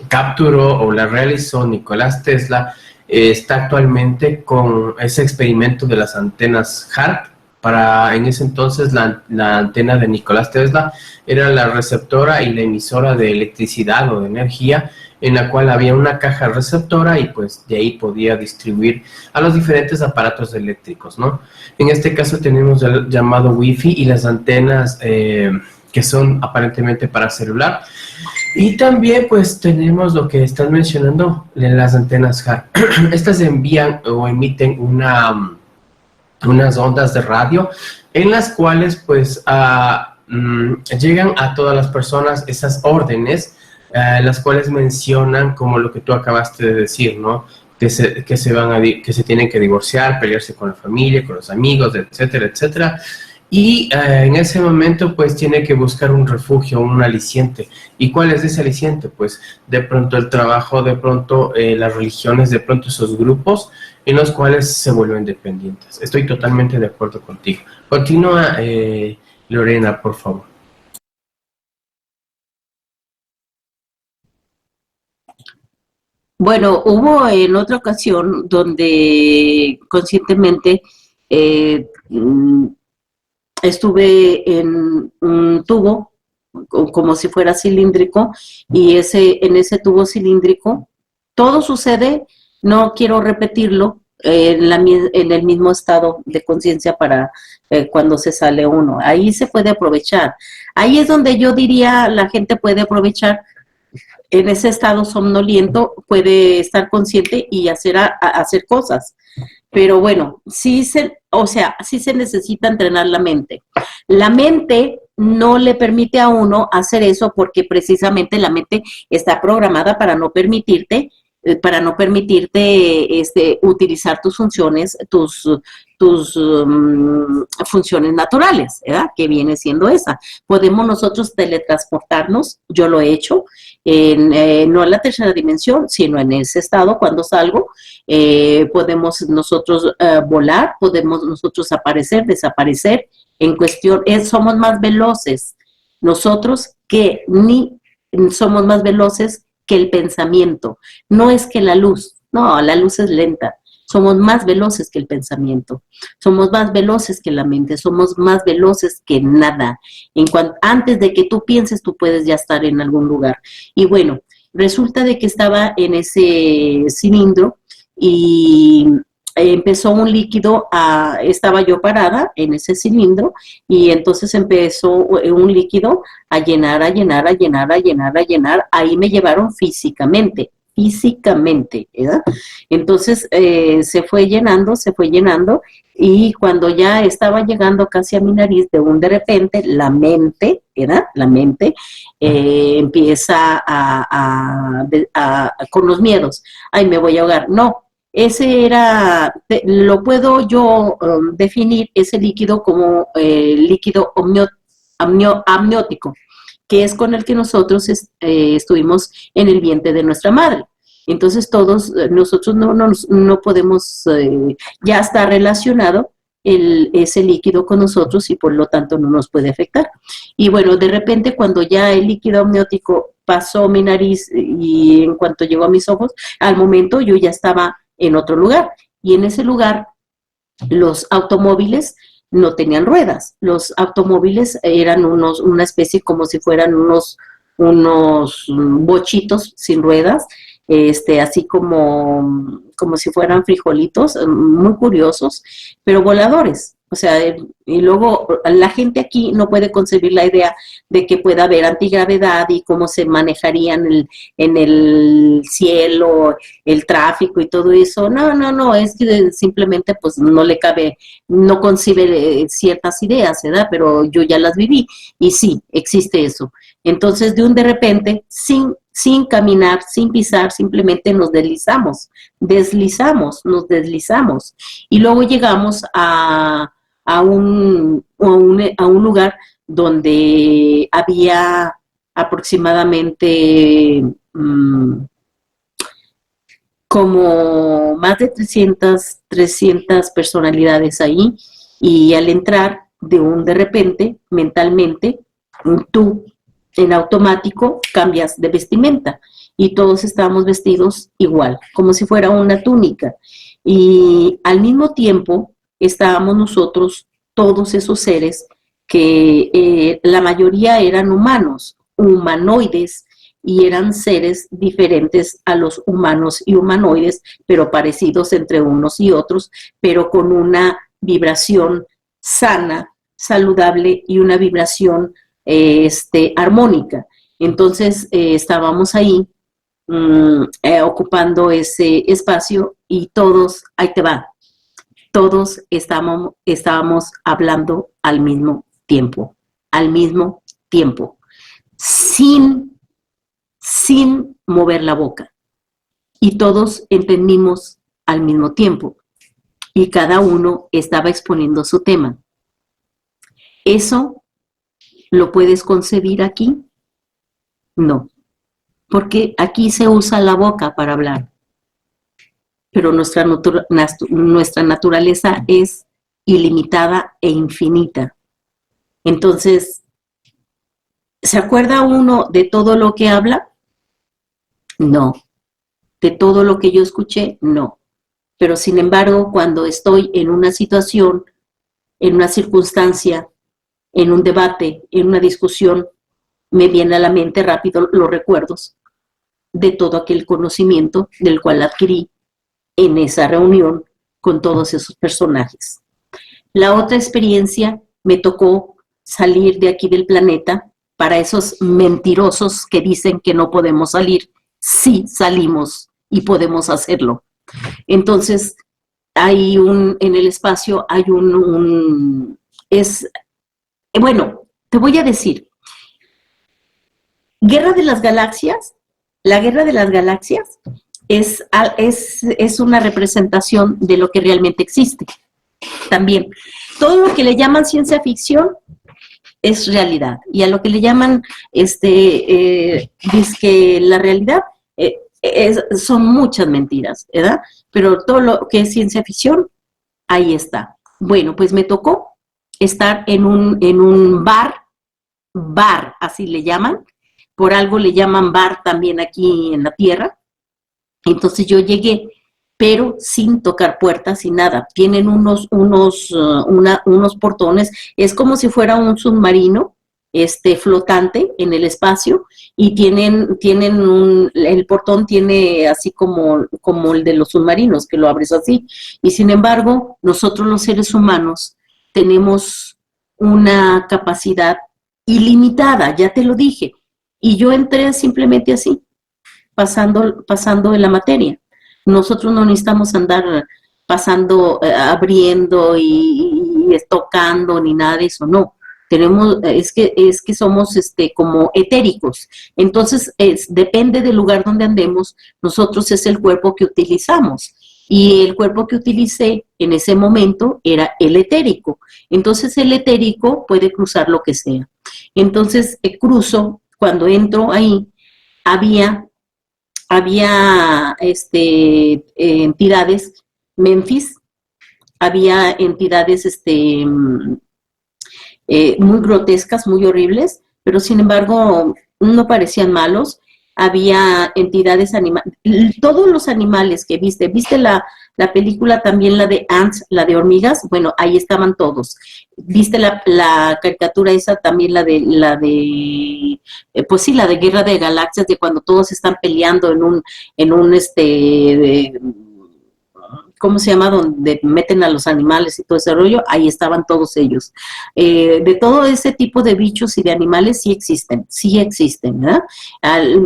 capturó o la realizó Nicolás Tesla está actualmente con ese experimento de las antenas HARP, en ese entonces la antena de Nicolás Tesla era la receptora y la emisora de electricidad o de energía, en la cual había una caja receptora y pues de ahí podía distribuir a los diferentes aparatos eléctricos, ¿no? En este caso tenemos el llamado Wi-Fi y las antenas que son aparentemente para celular. Y también pues tenemos lo que están mencionando, las antenas HAR. Estas envían o emiten unas ondas de radio en las cuales pues llegan a todas las personas esas órdenes, las cuales mencionan como lo que tú acabaste de decir, ¿no? Que se tienen que divorciar, pelearse con la familia, con los amigos, etcétera, etcétera. Y en ese momento pues tiene que buscar un refugio, un aliciente. ¿Y cuál es ese aliciente? Pues de pronto el trabajo, de pronto las religiones, de pronto esos grupos en los cuales se vuelven dependientes. Estoy totalmente de acuerdo contigo. Continúa, Lorena, por favor. Bueno, hubo en otra ocasión donde conscientemente estuve en un tubo como si fuera cilíndrico y en ese tubo cilíndrico todo sucede, no quiero repetirlo, en el mismo estado de conciencia para cuando se sale uno. Ahí se puede aprovechar. Ahí es donde yo diría la gente puede aprovechar. En ese estado somnoliento puede estar consciente y hacer cosas. Pero bueno, sí se necesita entrenar la mente. La mente no le permite a uno hacer eso porque precisamente la mente está programada para no permitirte utilizar tus funciones, tus funciones naturales, ¿verdad? Que viene siendo esa. Podemos nosotros teletransportarnos, yo lo he hecho, no en la tercera dimensión, sino en ese estado, cuando salgo, podemos nosotros volar, podemos nosotros aparecer, desaparecer, en cuestión, somos más veloces nosotros somos más veloces que el pensamiento. No es que la luz es lenta. Somos más veloces que el pensamiento. Somos más veloces que la mente. Somos más veloces que nada. Antes de que tú pienses, tú puedes ya estar en algún lugar. Y bueno, resulta de que estaba en ese cilindro y empezó un líquido, estaba yo parada en ese cilindro y entonces empezó un líquido a llenar, ahí me llevaron físicamente, ¿verdad? Entonces se fue llenando y cuando ya estaba llegando casi a mi nariz, de repente la mente, ¿verdad? La mente empieza con los miedos, ay, me voy a ahogar, no. Ese lo puedo yo definir ese líquido como líquido amniótico, que es con el que nosotros estuvimos en el vientre de nuestra madre. Entonces nosotros no podemos, ya está relacionado ese líquido con nosotros y por lo tanto no nos puede afectar. Y bueno, de repente cuando ya el líquido amniótico pasó mi nariz y en cuanto llegó a mis ojos, al momento yo ya estaba en otro lugar, y en ese lugar los automóviles no tenían ruedas, los automóviles eran una especie como si fueran unos bochitos sin ruedas, así como si fueran frijolitos, muy curiosos, pero voladores. O sea, y luego la gente aquí no puede concebir la idea de que pueda haber antigravedad y cómo se manejarían en el cielo, el tráfico y todo eso. No, es que simplemente pues no le cabe, no concibe ciertas ideas, ¿verdad? Pero yo ya las viví y sí, existe eso. Entonces, de repente, sin caminar, sin pisar, simplemente nos deslizamos. Y luego llegamos a un lugar donde había aproximadamente como más de 300 personalidades ahí, y al entrar de repente, mentalmente, tú en automático cambias de vestimenta y todos estábamos vestidos igual, como si fuera una túnica, y al mismo tiempo estábamos nosotros todos esos seres que la mayoría eran humanos, humanoides, y eran seres diferentes a los humanos y humanoides, pero parecidos entre unos y otros, pero con una vibración sana, saludable y una vibración armónica. Entonces estábamos ahí ocupando ese espacio y todos, ahí te va, todos estábamos hablando al mismo tiempo, sin mover la boca. Y todos entendimos al mismo tiempo. Y cada uno estaba exponiendo su tema. ¿Eso lo puedes concebir aquí? No. Porque aquí se usa la boca para hablar. Pero nuestra naturaleza es ilimitada e infinita. Entonces, ¿se acuerda uno de todo lo que habla? No. ¿De todo lo que yo escuché? No. Pero sin embargo, cuando estoy en una situación, en una circunstancia, en un debate, en una discusión, me viene a la mente rápido los recuerdos de todo aquel conocimiento del cual adquirí en esa reunión con todos esos personajes. La otra experiencia me tocó salir de aquí del planeta. Para esos mentirosos que dicen que no podemos salir, sí salimos y podemos hacerlo. Entonces, hay en el espacio hay bueno, te voy a decir, Guerra de las Galaxias, la Guerra de las Galaxias es una representación de lo que realmente existe. También, todo lo que le llaman ciencia ficción es realidad, y a lo que le llaman que la realidad son muchas mentiras, ¿verdad? Pero todo lo que es ciencia ficción, ahí está. Bueno, pues me tocó estar en un bar, así le llaman, por algo le llaman bar también aquí en la Tierra. Entonces yo llegué, pero sin tocar puertas, sin nada. Tienen unos portones, es como si fuera un submarino flotante en el espacio, y el portón tiene así como el de los submarinos, que lo abres así. Y sin embargo, nosotros los seres humanos tenemos una capacidad ilimitada, ya te lo dije. Y yo entré simplemente así, pasando en la materia. Nosotros no necesitamos andar pasando, abriendo y tocando ni nada de eso, no. Es que somos como etéricos. Entonces, depende del lugar donde andemos, nosotros es el cuerpo que utilizamos. Y el cuerpo que utilicé en ese momento era el etérico. Entonces, el etérico puede cruzar lo que sea. Entonces, cruzo, cuando entro ahí, había entidades, Memphis, había entidades muy grotescas, muy horribles, pero sin embargo no parecían malos. Había entidades animales, todos los animales que viste la película también, la de Ants, la de hormigas, bueno, ahí estaban todos. Viste la caricatura esa también, pues sí, la de Guerra de Galaxias, de cuando todos están peleando en un ¿cómo se llama? Donde meten a los animales y todo ese rollo, ahí estaban todos ellos. De todo ese tipo de bichos y de animales sí existen, ¿verdad?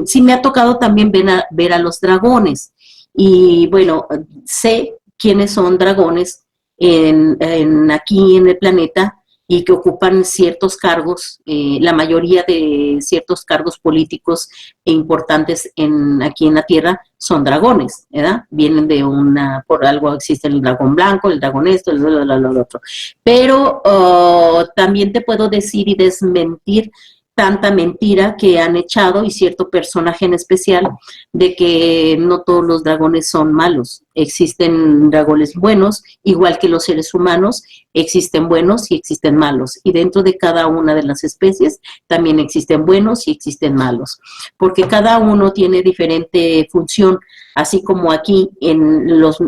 Sí me ha tocado también ver a los dragones. Y bueno, sé quiénes son dragones aquí en el planeta, y que ocupan ciertos cargos, la mayoría de ciertos cargos políticos e importantes aquí en la Tierra son dragones, ¿verdad? Vienen por algo existe el dragón blanco, el dragón lo otro. Pero también te puedo decir y desmentir tanta mentira que han echado, y cierto personaje en especial, de que no todos los dragones son malos. existen dragones buenos, igual que los seres humanos, existen buenos y existen malos. Y dentro de cada una de las especies también existen buenos y existen malos, porque cada uno tiene diferente función, así como aquí en los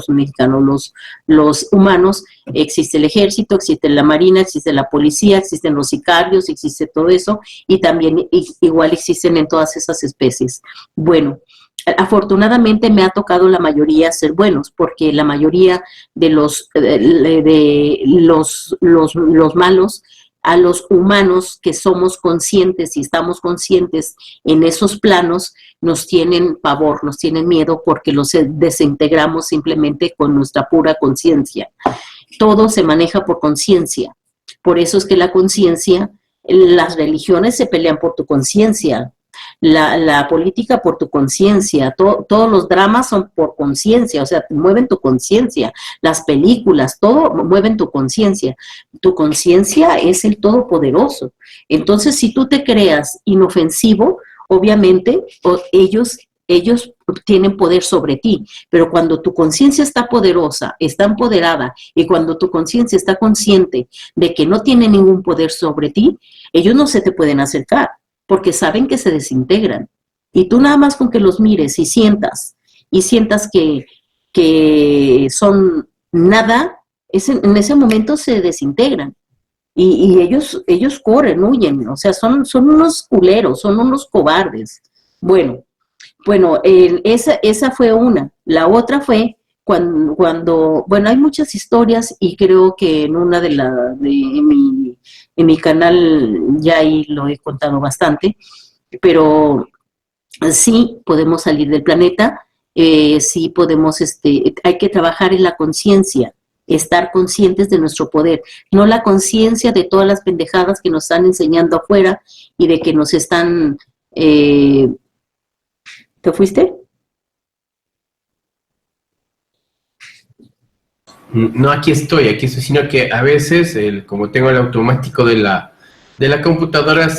mexicanos, los humanos, existe el ejército, existe la marina, existe la policía, existen los sicarios, existe todo eso, y también igual existen en todas esas especies. Bueno, afortunadamente me ha tocado la mayoría ser buenos, porque la mayoría de los malos, a los humanos que somos conscientes y estamos conscientes en esos planos, nos tienen pavor, nos tienen miedo, porque los desintegramos simplemente con nuestra pura conciencia. Todo se maneja por conciencia. Por eso es que la conciencia, las religiones se pelean por tu conciencia, la política por tu conciencia, todos los dramas son por conciencia, o sea, mueven tu conciencia, las películas, todo mueven tu conciencia. Tu conciencia es el todopoderoso. Entonces, si tú te creas inofensivo, obviamente ellos tienen poder sobre ti, pero cuando tu conciencia está poderosa, está empoderada, y cuando tu conciencia está consciente de que no tiene ningún poder sobre ti, ellos no se te pueden acercar, porque saben que se desintegran. Y tú nada más con que los mires y sientas que son nada, en ese momento se desintegran. Y ellos corren, huyen, o sea, son unos culeros, son unos cobardes. Bueno, esa fue una. La otra fue cuando hay muchas historias, y creo que en una en mi canal ya ahí lo he contado bastante, pero sí podemos salir del planeta, sí podemos, hay que trabajar en la conciencia, estar conscientes de nuestro poder, no la conciencia de todas las pendejadas que nos están enseñando afuera y de que nos están... ¿Te fuiste? No, aquí estoy, sino que a veces, como tengo el automático de la computadora,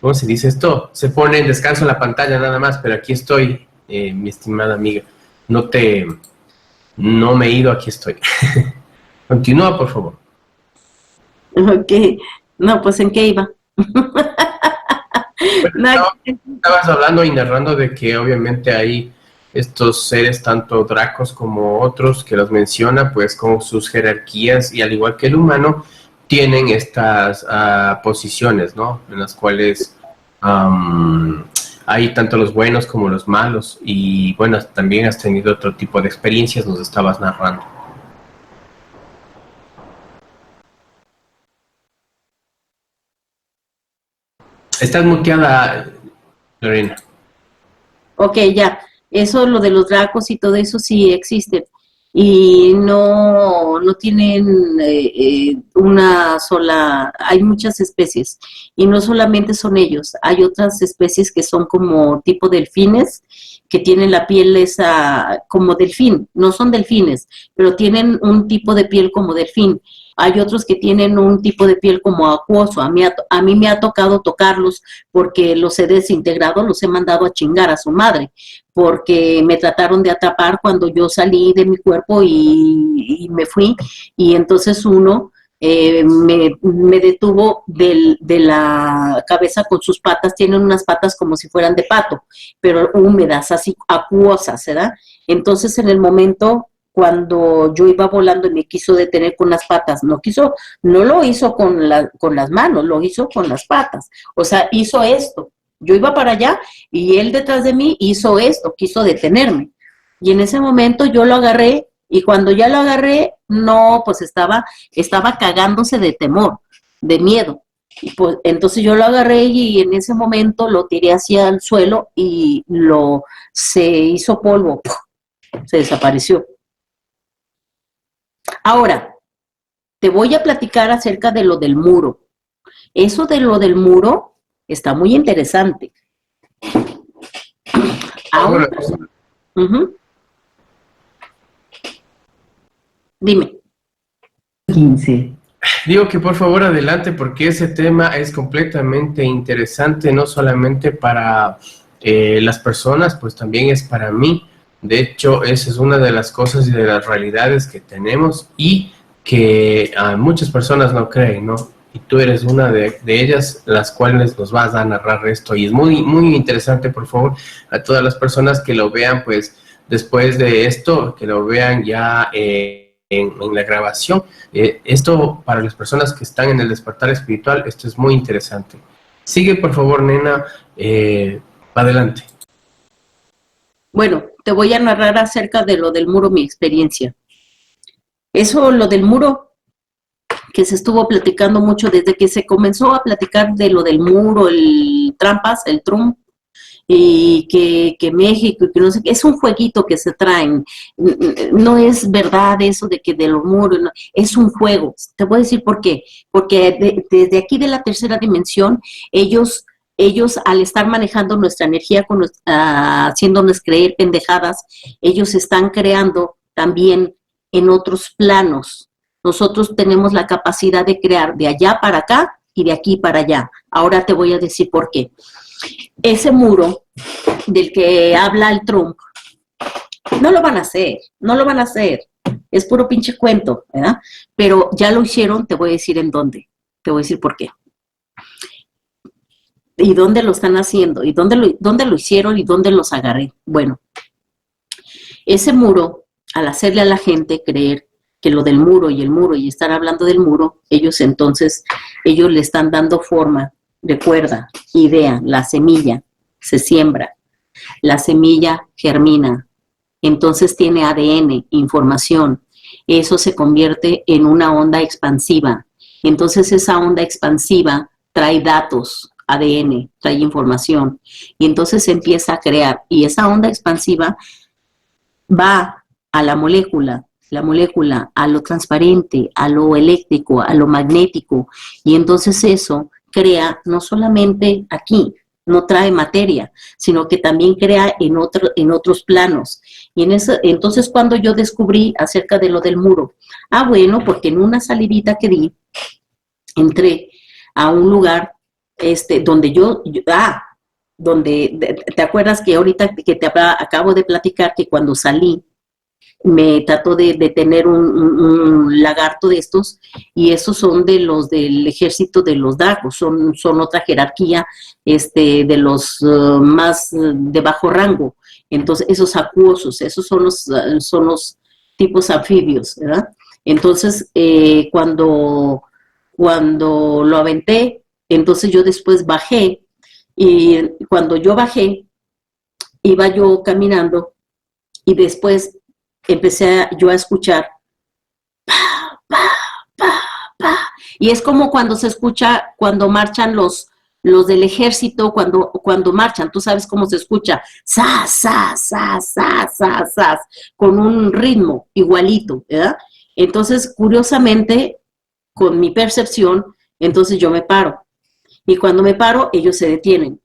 ¿cómo se dice esto? Se pone en descanso la pantalla nada más, pero aquí estoy, mi estimada amiga. No me he ido, aquí estoy. Continúa, por favor. Ok, no, pues ¿en qué iba? Bueno, estabas hablando y narrando de que obviamente hay estos seres, tanto dracos como otros, que los menciona, pues con sus jerarquías, y al igual que el humano, tienen estas posiciones, ¿no? En las cuales hay tanto los buenos como los malos, y bueno, también has tenido otro tipo de experiencias, nos estabas narrando. Estás muteada, Lorena. Ok, ya. Eso, lo de los dracos y todo eso sí existe. Y no tienen una sola, hay muchas especies. Y no solamente son ellos, hay otras especies que son como tipo delfines, que tienen la piel esa como delfín. No son delfines, pero tienen un tipo de piel como delfín. Hay otros que tienen un tipo de piel como acuoso. A mí me ha tocado tocarlos porque los he desintegrado, los he mandado a chingar a su madre, porque me trataron de atrapar cuando yo salí de mi cuerpo y me fui, y entonces uno me detuvo de la cabeza con sus patas. Tienen unas patas como si fueran de pato, pero húmedas, así acuosas, ¿verdad? Entonces en el momento cuando yo iba volando y me quiso detener con las patas, no lo hizo con las manos, lo hizo con las patas, o sea, hizo esto. Yo iba para allá y él detrás de mí hizo esto, quiso detenerme. Y en ese momento yo lo agarré, y cuando ya lo agarré, no, pues estaba cagándose de temor, de miedo. Y pues entonces yo lo agarré y en ese momento lo tiré hacia el suelo y se hizo polvo, se desapareció. Ahora, te voy a platicar acerca de lo del muro. Eso de lo del muro está muy interesante. Ahora, Dime. 15. Digo que por favor adelante, porque ese tema es completamente interesante, no solamente para Las personas, pues también es para mí. De hecho, esa es una de las cosas y de las realidades que tenemos y que muchas personas no creen, ¿no? Y tú eres una de ellas, las cuales nos vas a narrar esto. Y es muy, muy interesante, por favor, a todas las personas que lo vean, pues, después de esto, que lo vean ya en la grabación. Esto, para las personas que están en el despertar espiritual, esto es muy interesante. Sigue, por favor, nena, adelante. Bueno, te voy a narrar acerca de lo del muro, mi experiencia. Eso, lo del muro, que se estuvo platicando mucho desde que se comenzó a platicar de lo del muro, el trampas, el Trump, y que México, y que no sé qué, es un jueguito que se traen, no es verdad eso de que de los muros, no, es un juego. Te voy a decir por qué, porque desde aquí de la tercera dimensión, ellos al estar manejando nuestra energía, haciéndonos creer pendejadas, ellos están creando también en otros planos. Nosotros tenemos la capacidad de crear de allá para acá y de aquí para allá. Ahora te voy a decir por qué. Ese muro del que habla el Trump, no lo van a hacer, no lo van a hacer. Es puro pinche cuento, ¿verdad? Pero ya lo hicieron, te voy a decir en dónde. Te voy a decir por qué. Y dónde lo están haciendo, y dónde lo hicieron y dónde los agarré. Bueno, ese muro, al hacerle a la gente creer que lo del muro y estar hablando del muro, ellos le están dando forma. Recuerda, idea, la semilla se siembra, la semilla germina, entonces tiene ADN, información, eso se convierte en una onda expansiva, entonces esa onda expansiva trae datos, ADN, trae información, y entonces se empieza a crear, y esa onda expansiva va a la molécula a lo transparente, a lo eléctrico, a lo magnético, y entonces eso crea no solamente aquí, no trae materia, sino que también crea en otros planos. Y entonces cuando yo descubrí acerca de lo del muro, bueno, porque en una salidita que di, entré a un lugar donde ¿te acuerdas que ahorita que te acabo de platicar que cuando salí, me trató de tener un lagarto de estos, y esos son de los del ejército de los Dagos, son otra jerarquía de los más de bajo rango. Entonces, esos acuosos, esos son los tipos anfibios, ¿verdad? Entonces, cuando lo aventé, entonces yo después bajé, y cuando yo bajé, iba yo caminando, y después empecé yo a escuchar pa, pa, pa, pa. Y es como cuando se escucha cuando marchan los del ejército, cuando marchan, tú sabes cómo se escucha, sa, sa, sa, sa, sa, sa, con un ritmo igualito, ¿verdad? Entonces, curiosamente, con mi percepción, entonces yo me paro. Y cuando me paro, ellos se detienen.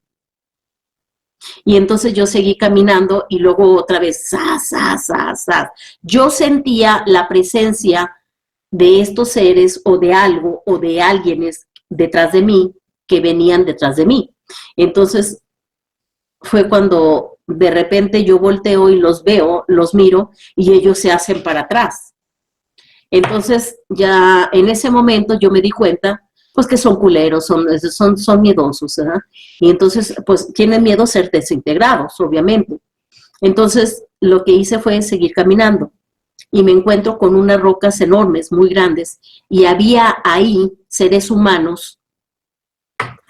Y entonces yo seguí caminando y luego otra vez, ¡zas, zas, zas, zas! Yo sentía la presencia de estos seres o de algo o de alguienes detrás de mí que venían detrás de mí. Entonces fue cuando de repente yo volteo y los veo, los miro y ellos se hacen para atrás. Entonces ya en ese momento yo me di cuenta pues que son culeros, son miedosos, ¿verdad? Y entonces, pues, tienen miedo a ser desintegrados, obviamente. Entonces, lo que hice fue seguir caminando, y me encuentro con unas rocas enormes, muy grandes, y había ahí seres humanos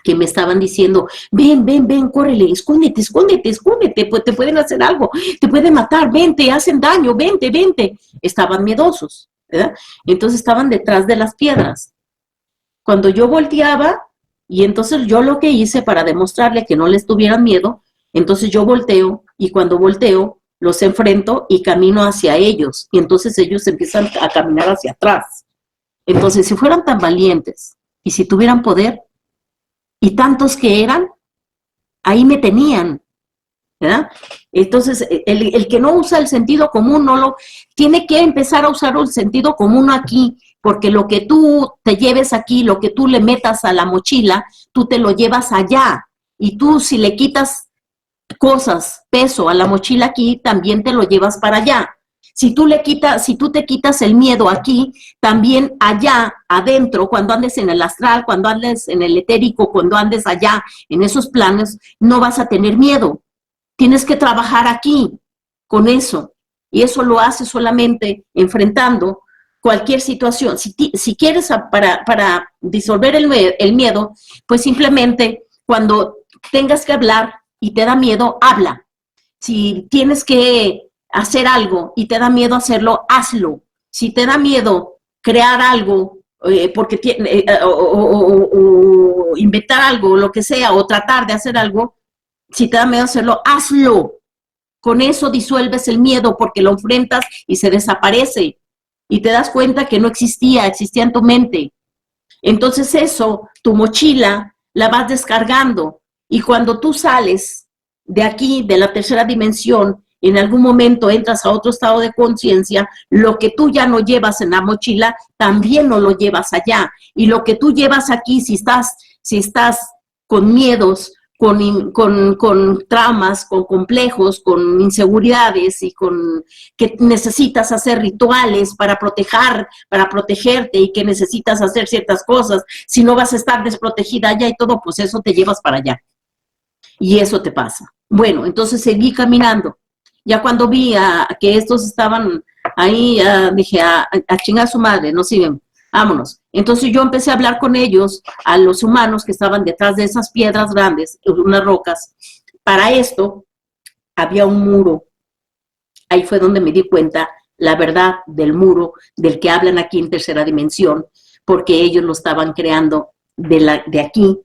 que me estaban diciendo, ven, córrele, escóndete, pues te pueden hacer algo, te pueden matar, ven, te hacen daño, vente. Estaban miedosos, ¿verdad? Entonces estaban detrás de las piedras. Cuando yo volteaba, y entonces yo lo que hice para demostrarle que no les tuvieran miedo, entonces yo volteo, y cuando volteo, los enfrento y camino hacia ellos, y entonces ellos empiezan a caminar hacia atrás. Entonces, si fueran tan valientes, y si tuvieran poder, y tantos que eran, ahí me tenían, ¿verdad? Entonces, el que no usa el sentido común, tiene que empezar a usar el sentido común aquí, porque lo que tú te lleves aquí, lo que tú le metas a la mochila, tú te lo llevas allá, y tú si le quitas cosas, peso a la mochila aquí, también te lo llevas para allá. Si tú te quitas el miedo aquí, también allá, adentro, cuando andes en el astral, cuando andes en el etérico, cuando andes allá, en esos planes, no vas a tener miedo. Tienes que trabajar aquí con eso. Y eso lo haces solamente enfrentando cualquier situación. Si quieres para disolver el miedo, pues simplemente cuando tengas que hablar y te da miedo, habla. Si tienes que hacer algo y te da miedo hacerlo, hazlo. Si te da miedo crear algo, o inventar algo, lo que sea, o tratar de hacer algo, si te da miedo hacerlo, hazlo. Con eso disuelves el miedo porque lo enfrentas y se desaparece. Y te das cuenta que no existía en tu mente. Entonces eso, tu mochila, la vas descargando. Y cuando tú sales de aquí, de la tercera dimensión, en algún momento entras a otro estado de conciencia, lo que tú ya no llevas en la mochila, también no lo llevas allá. Y lo que tú llevas aquí, si estás con miedos, con traumas, con complejos, con inseguridades y con que necesitas hacer rituales para protegerte y que necesitas hacer ciertas cosas, si no vas a estar desprotegida allá y todo, pues eso te llevas para allá. Y eso te pasa. Bueno, entonces seguí caminando. Ya cuando vi que estos estaban ahí, dije, a chingar a su madre, no siguen, vámonos. Entonces yo empecé a hablar con ellos, a los humanos que estaban detrás de esas piedras grandes, unas rocas. Para esto había un muro. Ahí fue donde me di cuenta la verdad del muro, del que hablan aquí en tercera dimensión, porque ellos lo estaban creando de aquí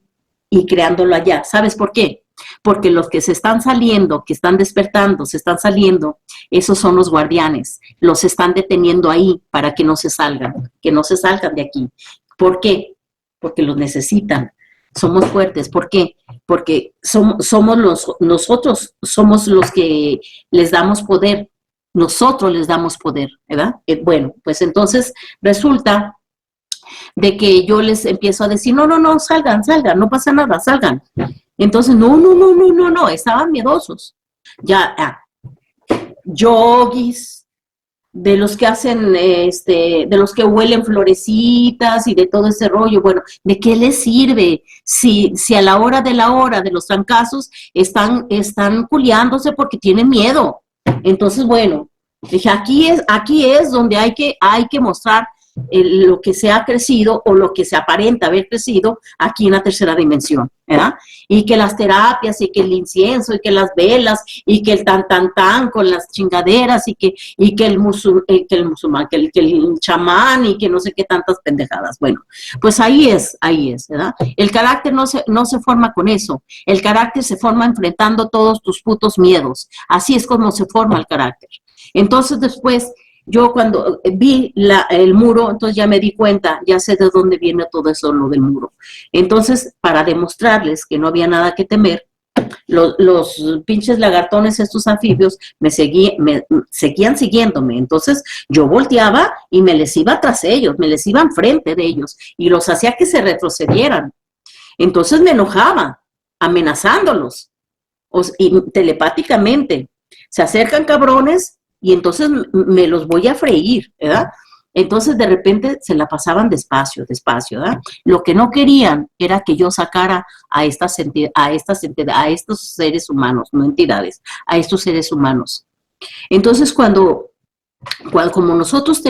y creándolo allá. ¿Sabes por qué? Porque los que se están saliendo, que están despertando, se están saliendo, esos son los guardianes, los están deteniendo ahí para que no se salgan de aquí. ¿Por qué? Porque los necesitan, somos fuertes. ¿Por qué? Porque nosotros somos los que les damos poder, nosotros les damos poder, ¿verdad? Bueno, pues entonces resulta de que yo les empiezo a decir, no, salgan, no pasa nada, salgan. Entonces, no, estaban miedosos. Ya, yogis, de los que hacen, de los que huelen florecitas y de todo ese rollo. Bueno, ¿de qué les sirve? Si a la hora de los trancazos están culiándose porque tienen miedo. Entonces, bueno, dije, aquí es donde hay que mostrar lo que se ha crecido o lo que se aparenta haber crecido aquí en la tercera dimensión, ¿verdad? Y que las terapias y que el incienso y que las velas y que el tan con las chingaderas y que el chamán y que no sé qué tantas pendejadas. Bueno, pues ahí es, ¿verdad? El carácter no se forma con eso. El carácter se forma enfrentando todos tus putos miedos. Así es como se forma el carácter. Entonces después, yo cuando vi el muro, entonces ya me di cuenta, ya sé de dónde viene todo eso, lo del muro. Entonces, para demostrarles que no había nada que temer, los pinches lagartones, estos anfibios, seguían siguiéndome. Entonces, yo volteaba y me les iba tras ellos, me les iba enfrente de ellos y los hacía que se retrocedieran. Entonces me enojaba, amenazándolos, y telepáticamente. Se acercan cabrones, y entonces me los voy a freír, ¿verdad? Entonces de repente se la pasaban despacio, ¿verdad? Lo que no querían era que yo sacara a estos seres humanos, no entidades, a estos seres humanos. Entonces como nosotros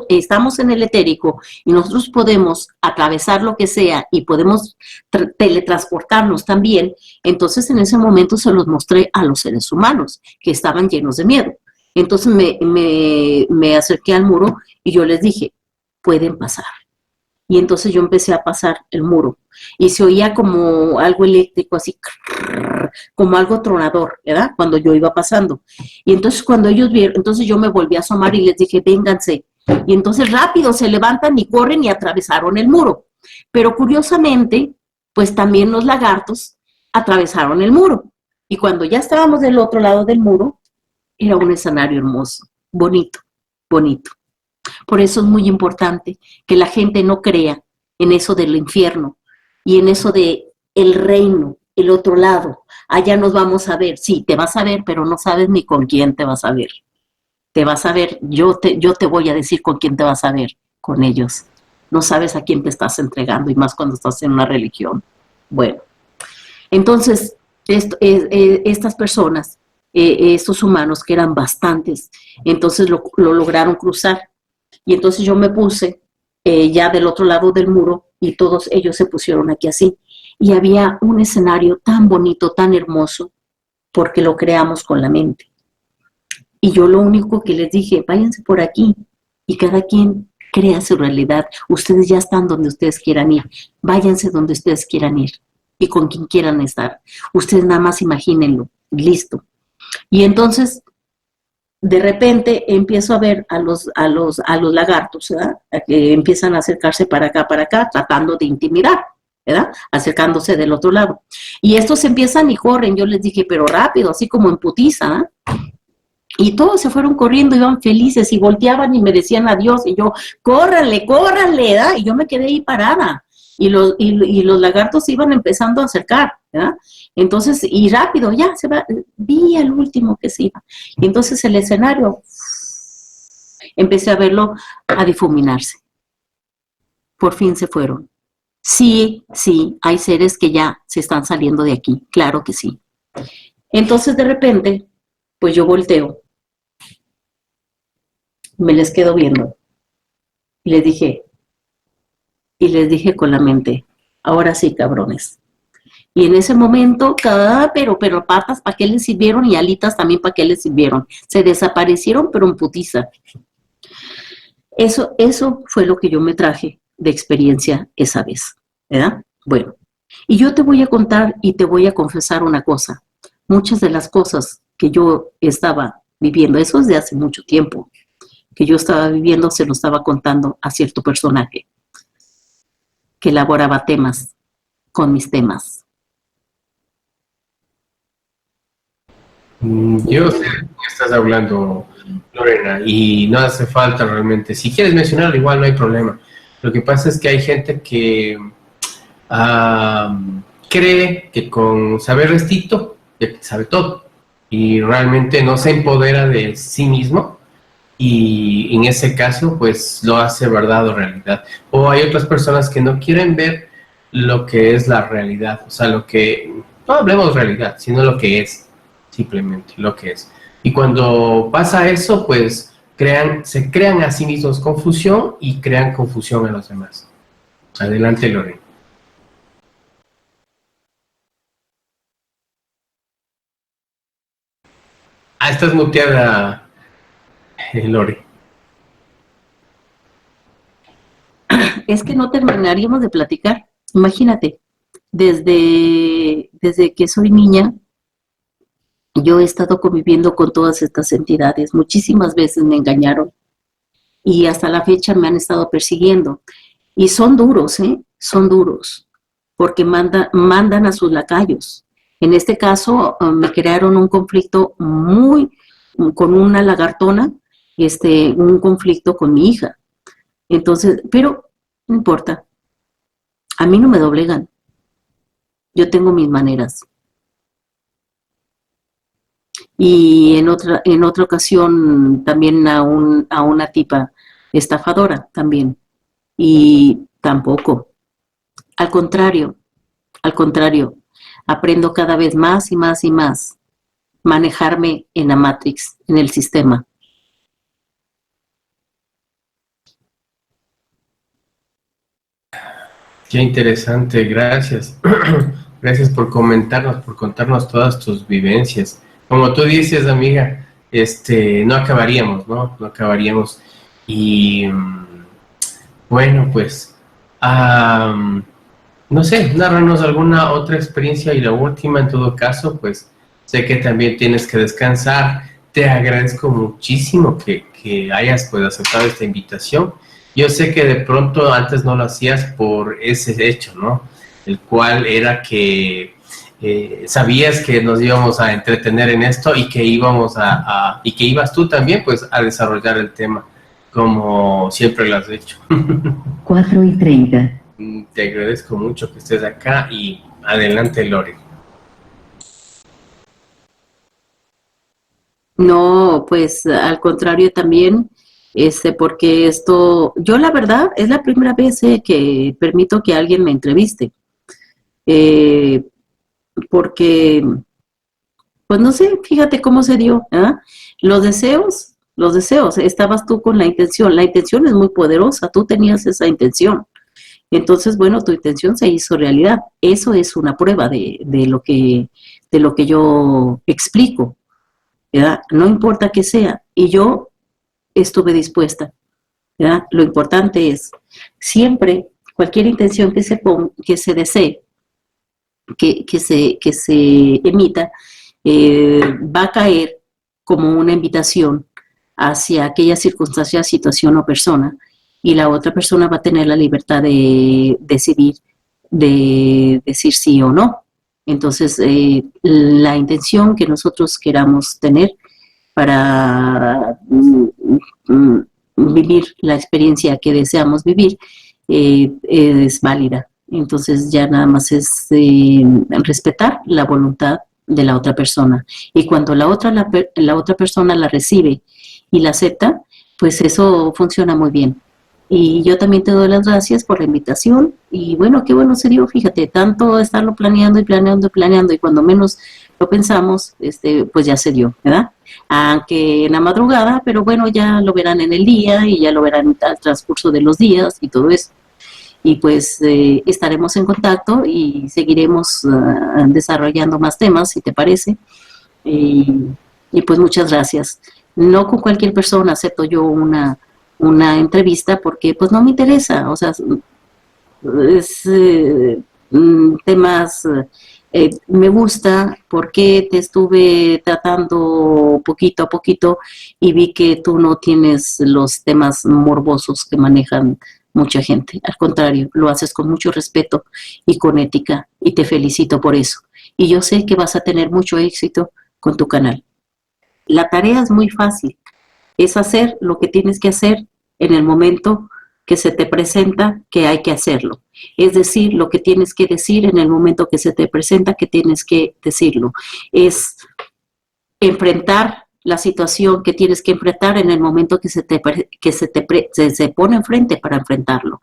estamos en el etérico y nosotros podemos atravesar lo que sea y podemos teletransportarnos también, entonces en ese momento se los mostré a los seres humanos que estaban llenos de miedo. Entonces me acerqué al muro y yo les dije, pueden pasar. Y entonces yo empecé a pasar el muro y se oía como algo eléctrico, así, como algo tronador, ¿verdad? Cuando yo iba pasando. Y entonces cuando ellos vieron, entonces yo me volví a asomar y les dije, vénganse. Y entonces rápido se levantan y corren y atravesaron el muro. Pero curiosamente, pues también los lagartos atravesaron el muro. Y cuando ya estábamos del otro lado del muro, era un escenario hermoso, bonito. Por eso es muy importante que la gente no crea en eso del infierno y en eso de el reino, el otro lado. allá nos vamos a ver. Sí, te vas a ver, pero no sabes ni con quién te vas a ver. Te vas a ver, yo te voy a decir con quién te vas a ver, con ellos. No sabes a quién te estás entregando, y más cuando estás en una religión. Bueno, entonces, estas personas, estos humanos, que eran bastantes, entonces lo lograron cruzar. Y entonces yo me puse ya del otro lado del muro, y todos ellos se pusieron aquí así. Y había un escenario tan bonito, tan hermoso, porque lo creamos con la mente. Y yo lo único que les dije, váyanse por aquí, y cada quien crea su realidad. Ustedes ya están donde ustedes quieran ir, váyanse donde ustedes quieran ir, y con quien quieran estar. Ustedes nada más imagínenlo, listo. Y entonces, de repente, empiezo a ver a los lagartos, ¿verdad? Que empiezan a acercarse para acá, tratando de intimidar, ¿verdad? Acercándose del otro lado. Y estos empiezan y corren. Yo les dije, pero rápido, así como en putiza, ¿eh? Y todos se fueron corriendo, iban felices y volteaban y me decían adiós. Y yo, córranle, ¿verdad? Y yo me quedé ahí parada. Y los lagartos se iban empezando a acercar, ¿verdad? Entonces, y rápido, ya se va, vi al último que se iba. Y entonces el escenario, empecé a verlo a difuminarse. Por fin se fueron. Sí, hay seres que ya se están saliendo de aquí, claro que sí. Entonces, de repente, pues yo volteo, me les quedo viendo, y les dije con la mente, ahora sí, cabrones. Y en ese momento, pero patas, ¿para qué les sirvieron? Y alitas también, ¿para qué les sirvieron? Se desaparecieron, pero en putiza. Eso fue lo que yo me traje de experiencia esa vez, ¿verdad? Bueno, y yo te voy a contar y te voy a confesar una cosa. Muchas de las cosas que yo estaba viviendo, eso es de hace mucho tiempo, que yo estaba viviendo, se lo estaba contando a cierto personaje que elaboraba temas con mis temas. Yo sé de qué estás hablando, Lorena, y no hace falta realmente. Si quieres mencionarlo, igual no hay problema. Lo que pasa es que hay gente que cree que con saber restito ya sabe todo, y realmente no se empodera de sí mismo, y en ese caso pues lo hace verdad o realidad. O hay otras personas que no quieren ver lo que es la realidad, o sea, lo que, no hablemos realidad, sino lo que es, simplemente lo que es. Y cuando pasa eso, pues se crean a sí mismos confusión y crean confusión a los demás. Adelante, Lorena. Estás muteada, Lore. Es que no terminaríamos de platicar. Imagínate, desde que soy niña, yo he estado conviviendo con todas estas entidades. Muchísimas veces me engañaron y hasta la fecha me han estado persiguiendo. Y son duros, son duros, porque mandan a sus lacayos. En este caso, me crearon un conflicto con una lagartona, un conflicto con mi hija. Entonces, pero no importa, a mí no me doblegan. Yo tengo mis maneras. Y en otra ocasión también a una tipa estafadora también. Y tampoco. Al contrario, aprendo cada vez más y más y más manejarme en la Matrix, en el sistema. Qué interesante, gracias. Gracias por comentarnos, por contarnos todas tus vivencias. Como tú dices, amiga, no acabaríamos, ¿no? No acabaríamos. Y bueno, pues, no sé, narranos alguna otra experiencia, y la última en todo caso, pues sé que también tienes que descansar. Te agradezco muchísimo que hayas pues aceptado esta invitación. Yo sé que de pronto antes no lo hacías por ese hecho, ¿no? El cual era que sabías que nos íbamos a entretener en esto, y que y que ibas tú también pues a desarrollar el tema como siempre lo has hecho. 4:30. Te agradezco mucho que estés acá, y adelante, Lore. No, pues al contrario también, porque esto, yo la verdad es la primera vez que permito que alguien me entreviste, eh, porque, pues no sé, fíjate cómo se dio, ¿ah? Los deseos, estabas tú con la intención es muy poderosa, tú tenías esa intención. Entonces, bueno, tu intención se hizo realidad. Eso es una prueba de lo que yo explico, ¿verdad? No importa que sea. Y yo estuve dispuesta, ¿verdad? Lo importante es siempre, cualquier intención que se desee, que se emita, va a caer como una invitación hacia aquella circunstancia, situación o persona, y la otra persona va a tener la libertad de decidir, de decir sí o no. Entonces, la intención que nosotros queramos tener para vivir la experiencia que deseamos vivir es válida. Entonces ya nada más es respetar la voluntad de la otra persona. Y cuando la otra persona la recibe y la acepta, pues eso funciona muy bien. Y yo también te doy las gracias por la invitación y bueno, qué bueno se dio, fíjate, tanto estarlo planeando y planeando y planeando y cuando menos lo pensamos, pues ya se dio, ¿verdad? Aunque en la madrugada, pero bueno, ya lo verán en el día y ya lo verán al transcurso de los días y todo eso. Y pues estaremos en contacto y seguiremos desarrollando más temas, si te parece. Y pues muchas gracias. No con cualquier persona acepto yo una entrevista porque pues no me interesa, o sea, es temas, me gusta porque te estuve tratando poquito a poquito y vi que tú no tienes los temas morbosos que manejan mucha gente, al contrario, lo haces con mucho respeto y con ética y te felicito por eso. Y yo sé que vas a tener mucho éxito con tu canal. La tarea es muy fácil, es hacer lo que tienes que hacer en el momento que se te presenta que hay que hacerlo. Es decir, lo que tienes que decir en el momento que se te presenta que tienes que decirlo. Es enfrentar la situación que tienes que enfrentar en el momento que se pone enfrente para enfrentarlo.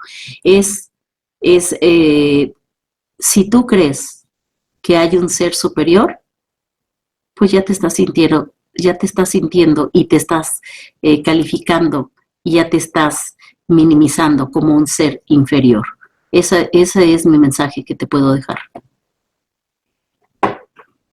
Si tú crees que hay un ser superior, pues ya te estás sintiendo y te estás calificando y ya te estás minimizando como un ser inferior. Ese es mi mensaje que te puedo dejar.